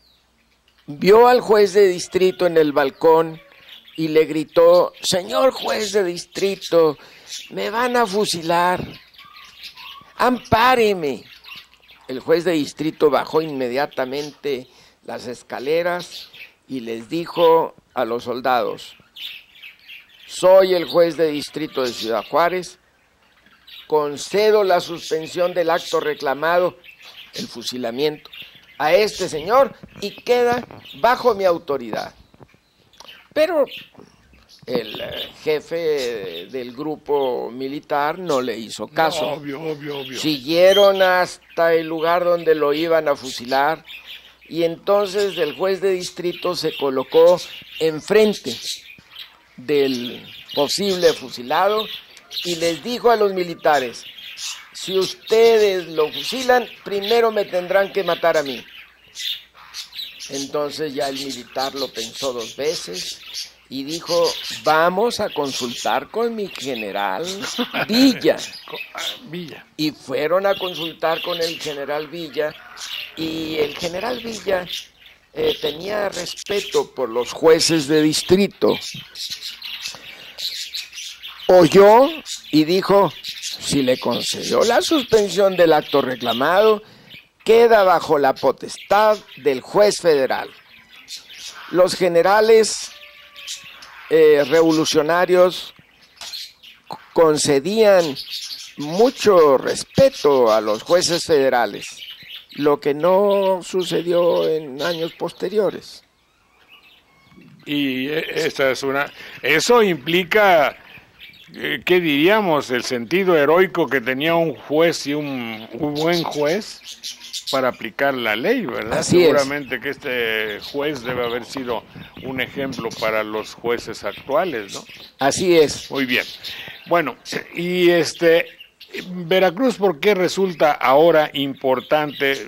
S9: vio al juez de distrito en el balcón y le gritó: señor juez de distrito, me van a fusilar, ampáreme. El juez de distrito bajó inmediatamente las escaleras y les dijo a los soldados: soy el juez de distrito de Ciudad Juárez, concedo la suspensión del acto reclamado, el fusilamiento, a este señor y queda bajo mi autoridad. Pero el jefe del grupo militar no le hizo caso.
S1: No, obvio.
S9: Siguieron hasta el lugar donde lo iban a fusilar y entonces el juez de distrito se colocó enfrente del posible fusilado y les dijo a los militares: si ustedes lo fusilan, primero me tendrán que matar a mí. Entonces ya el militar lo pensó dos veces y dijo: vamos a consultar con mi general Villa. Y fueron a consultar con el general Villa y el general Villa tenía respeto por los jueces de distrito. Oyó y dijo: si le concedió la suspensión del acto reclamado, queda bajo la potestad del juez federal. Los generales revolucionarios concedían mucho respeto a los jueces federales, lo que no sucedió en años posteriores.
S1: Y eso implica, ¿qué diríamos? El sentido heroico que tenía un juez y un buen juez para aplicar la ley, ¿verdad?
S9: Así
S1: Seguramente que este juez debe haber sido un ejemplo para los jueces actuales, ¿no?
S9: Así es.
S1: Muy bien. Bueno, y Veracruz, ¿por qué resulta ahora importante?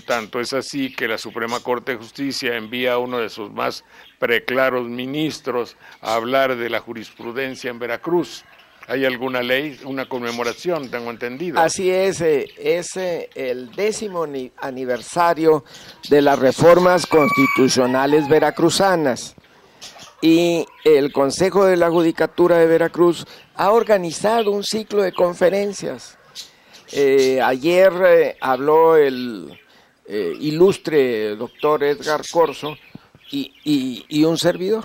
S1: Tanto es así que la Suprema Corte de Justicia envía a uno de sus más preclaros ministros a hablar de la jurisprudencia en Veracruz. ¿Hay alguna ley, una conmemoración, tengo entendido?
S9: Así es el 10º aniversario de las reformas constitucionales veracruzanas. Y el Consejo de la Judicatura de Veracruz ha organizado un ciclo de conferencias Ayer habló el ilustre doctor Edgar Corzo y un servidor.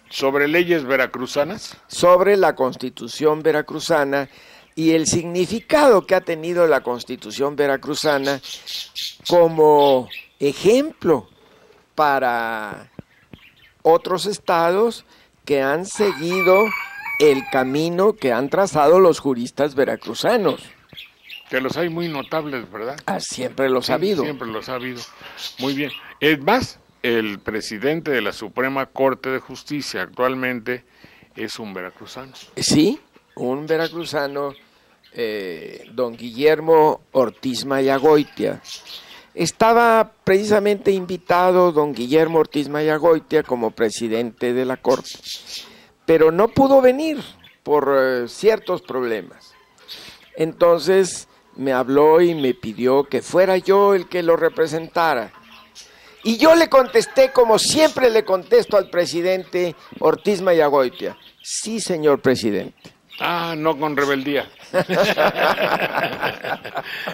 S1: ¿Sobre leyes veracruzanas?
S9: Sobre la Constitución veracruzana y el significado que ha tenido la Constitución veracruzana como ejemplo para otros estados que han seguido el camino que han trazado los juristas veracruzanos.
S1: Que los hay muy notables, ¿verdad?
S9: Siempre los ha habido.
S1: Siempre los ha habido. Muy bien. Es más, el presidente de la Suprema Corte de Justicia actualmente es un veracruzano.
S9: Sí, un veracruzano, don Guillermo Ortiz Mayagoitia. Estaba precisamente invitado don Guillermo Ortiz Mayagoitia como presidente de la Corte, pero no pudo venir por ciertos problemas. Entonces me habló y me pidió que fuera yo el que lo representara. Y yo le contesté como siempre le contesto al presidente Ortiz Mayagoitia: sí, señor presidente.
S1: No con rebeldía.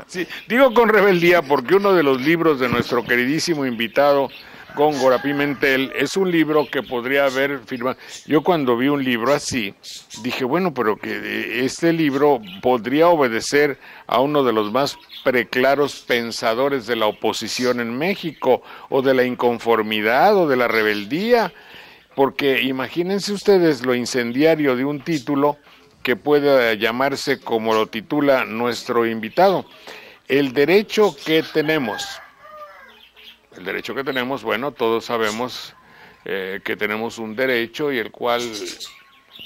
S1: Sí, digo con rebeldía porque uno de los libros de nuestro queridísimo invitado Góngora Pimentel es un libro que podría haber firmado. Yo cuando vi un libro así, dije, bueno, pero que este libro podría obedecer a uno de los más preclaros pensadores de la oposición en México, o de la inconformidad, o de la rebeldía, porque imagínense ustedes lo incendiario de un título que pueda llamarse como lo titula nuestro invitado. El derecho que tenemos, bueno, todos sabemos que tenemos un derecho y el cual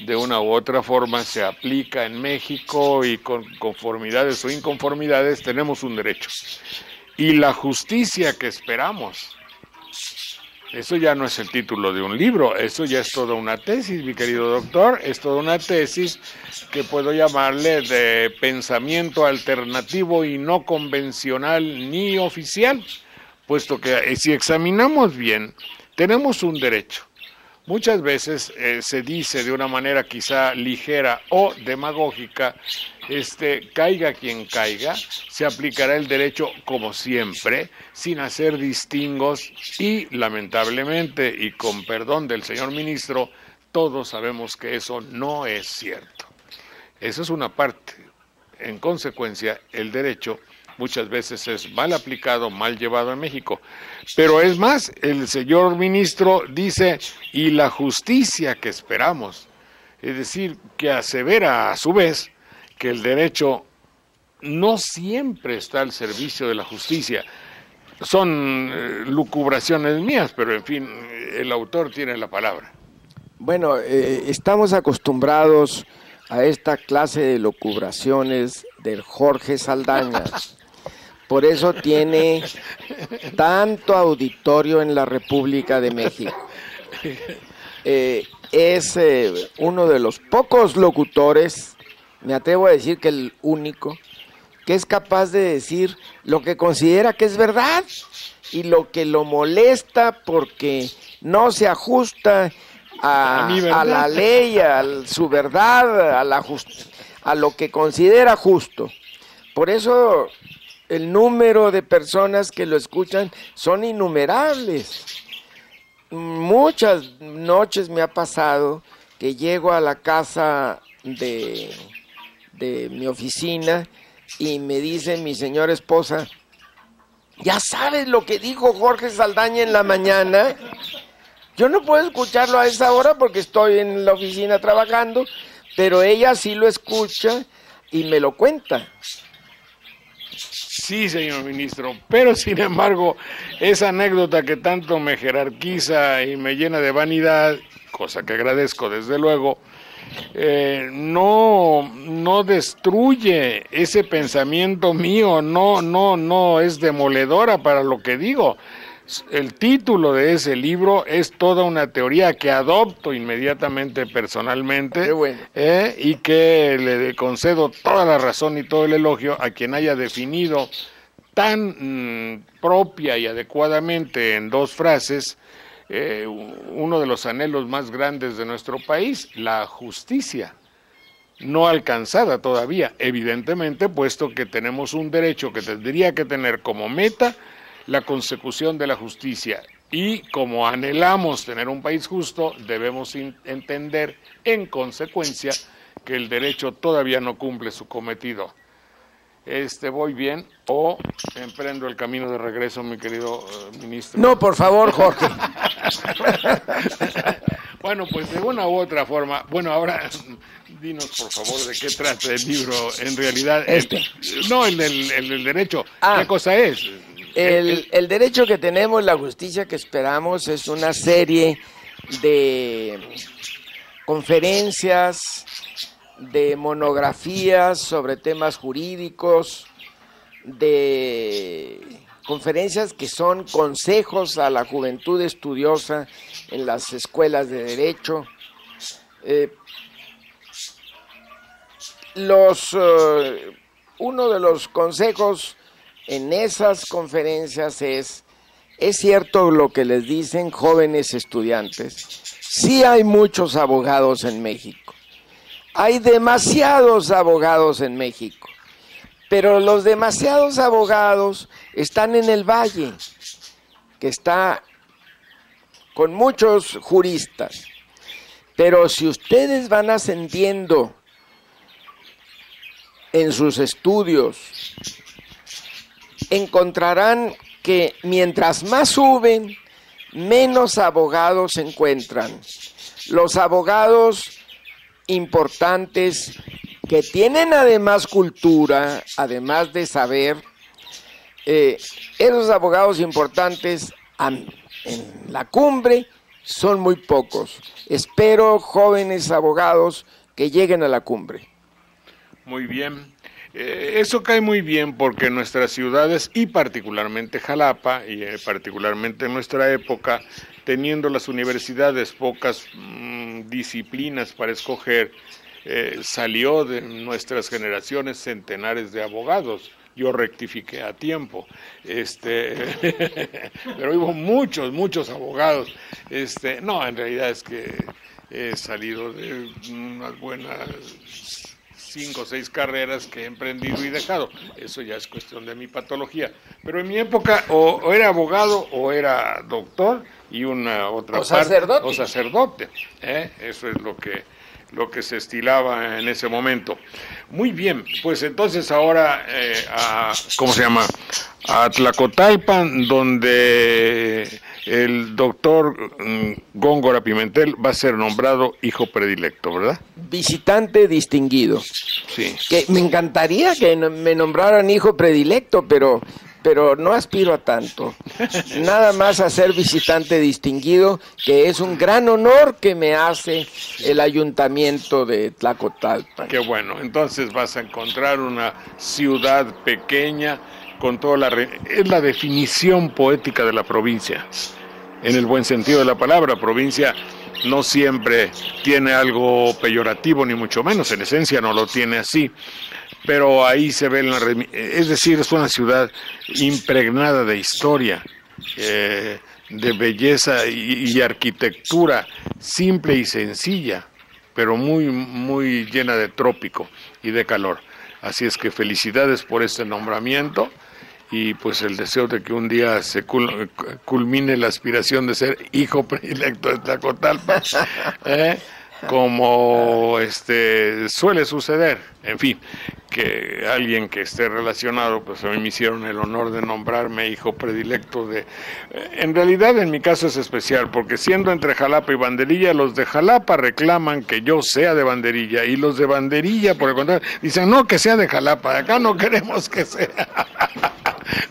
S1: de una u otra forma se aplica en México, y con conformidades o inconformidades tenemos un derecho. Y la justicia que esperamos, eso ya no es el título de un libro, eso ya es toda una tesis, mi querido doctor, es toda una tesis que puedo llamarle de pensamiento alternativo y no convencional ni oficial, puesto que si examinamos bien, tenemos un derecho. Muchas veces se dice de una manera quizá ligera o demagógica, caiga quien caiga, se aplicará el derecho como siempre, sin hacer distingos, y lamentablemente, y con perdón del señor ministro, todos sabemos que eso no es cierto. Eso es una parte. En consecuencia, el derecho muchas veces es mal aplicado, mal llevado en México. Pero es más, el señor ministro dice, y la justicia que esperamos, es decir, que asevera a su vez que el derecho no siempre está al servicio de la justicia. Son lucubraciones mías, pero en fin, el autor tiene la palabra.
S9: Bueno, estamos acostumbrados a esta clase de lucubraciones del Jorge Saldaña. Por eso tiene tanto auditorio en la República de México. Es uno de los pocos locutores, me atrevo a decir que el único, que es capaz de decir lo que considera que es verdad y lo que lo molesta porque no se ajusta a la ley, a su verdad, a lo que considera justo. Por eso el número de personas que lo escuchan son innumerables. Muchas noches me ha pasado que llego a la casa de mi oficina y me dice mi señora esposa: ¿ya sabes lo que dijo Jorge Saldaña en la mañana? Yo no puedo escucharlo a esa hora porque estoy en la oficina trabajando, pero ella sí lo escucha y me lo cuenta.
S1: Sí, señor ministro, pero sin embargo, esa anécdota que tanto me jerarquiza y me llena de vanidad, cosa que agradezco desde luego, no destruye ese pensamiento mío, no es demoledora para lo que digo. El título de ese libro es toda una teoría que adopto inmediatamente personalmente.
S9: Qué bueno.
S1: Y que le concedo toda la razón y todo el elogio a quien haya definido tan propia y adecuadamente en dos frases uno de los anhelos más grandes de nuestro país, la justicia. no alcanzada todavía, evidentemente, puesto que tenemos un derecho que tendría que tener como meta la consecución de la justicia. Y como anhelamos tener un país justo, debemos entender en consecuencia que el derecho todavía no cumple su cometido. ¿Voy bien o emprendo el camino de regreso, mi querido ministro?
S9: No, por favor, Jorge.
S1: Bueno, pues de una u otra forma, bueno, ahora dinos por favor de qué trata el libro en realidad. No, el del derecho. ¿Qué cosa es?
S9: El derecho que tenemos, la justicia que esperamos, es una serie de conferencias, de monografías sobre temas jurídicos, de conferencias que son consejos a la juventud estudiosa en las escuelas de derecho. Uno de los consejos en esas conferencias es cierto lo que les dicen jóvenes estudiantes, sí hay muchos abogados en México, hay demasiados abogados en México, pero los demasiados abogados están en el Valle, que está con muchos juristas, pero si ustedes van ascendiendo en sus estudios, encontrarán que mientras más suben, menos abogados encuentran. Los abogados importantes que tienen además cultura, además de saber, esos abogados importantes en la cumbre son muy pocos. Espero jóvenes abogados que lleguen a la cumbre.
S1: Muy bien. Eso cae muy bien porque nuestras ciudades y particularmente Jalapa y particularmente en nuestra época, teniendo las universidades pocas disciplinas para escoger, salió de nuestras generaciones centenares de abogados. Yo rectifiqué a tiempo, pero hubo muchos abogados. No, en realidad es que he salido de unas buenas 5 o 6 carreras que he emprendido y dejado. Eso ya es cuestión de mi patología. Pero en mi época o era abogado o era doctor y una otra parte.
S9: Sacerdote.
S1: O sacerdote. Eso es lo que se estilaba en ese momento. Muy bien, pues entonces ahora ¿cómo se llama? A Tlacotalpan, donde el doctor Góngora Pimentel va a ser nombrado hijo predilecto, ¿verdad?
S9: Visitante distinguido.
S1: Sí.
S9: Que me encantaría que me nombraran hijo predilecto, pero no aspiro a tanto. Nada más a ser visitante distinguido, que es un gran honor que me hace el ayuntamiento de Tlacotalpan.
S1: Qué bueno, entonces vas a encontrar una ciudad pequeña con toda es la definición poética de la provincia, en el buen sentido de la palabra. Provincia no siempre tiene algo peyorativo, ni mucho menos, en esencia no lo tiene así. Pero ahí se ve, es decir, es una ciudad impregnada de historia, de belleza y arquitectura simple y sencilla, pero muy, muy llena de trópico y de calor. Así es que felicidades por este nombramiento y pues el deseo de que un día se culmine la aspiración de ser hijo predilecto de Tlacotalpan. Como suele suceder, en fin, que alguien que esté relacionado, pues a mí me hicieron el honor de nombrarme hijo predilecto de... En realidad en mi caso es especial, porque siendo entre Jalapa y Banderilla, los de Jalapa reclaman que yo sea de Banderilla, y los de Banderilla, por el contrario, dicen, no, que sea de Jalapa, acá no queremos que sea.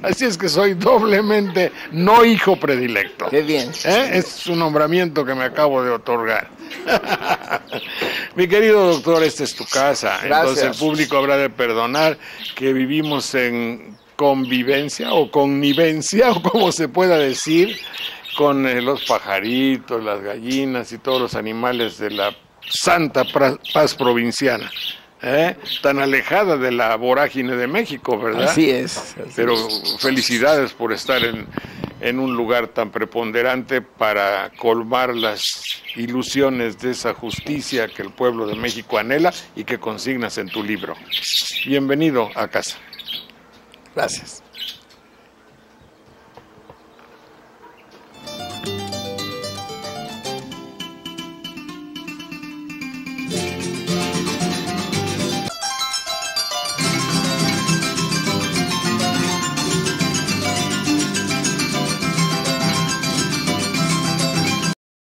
S1: Así es que soy doblemente no hijo predilecto.
S9: Qué bien.
S1: Es un nombramiento que me acabo de otorgar. Mi querido doctor, esta es tu casa.
S9: Gracias.
S1: Entonces el público habrá de perdonar que vivimos en convivencia o connivencia, o como se pueda decir, con los pajaritos, las gallinas y todos los animales de la santa paz provinciana. Tan alejada de la vorágine de México, ¿verdad?
S9: Así es.
S1: Pero felicidades por estar en un lugar tan preponderante para colmar las ilusiones de esa justicia que el pueblo de México anhela y que consignas en tu libro. Bienvenido a casa.
S9: Gracias.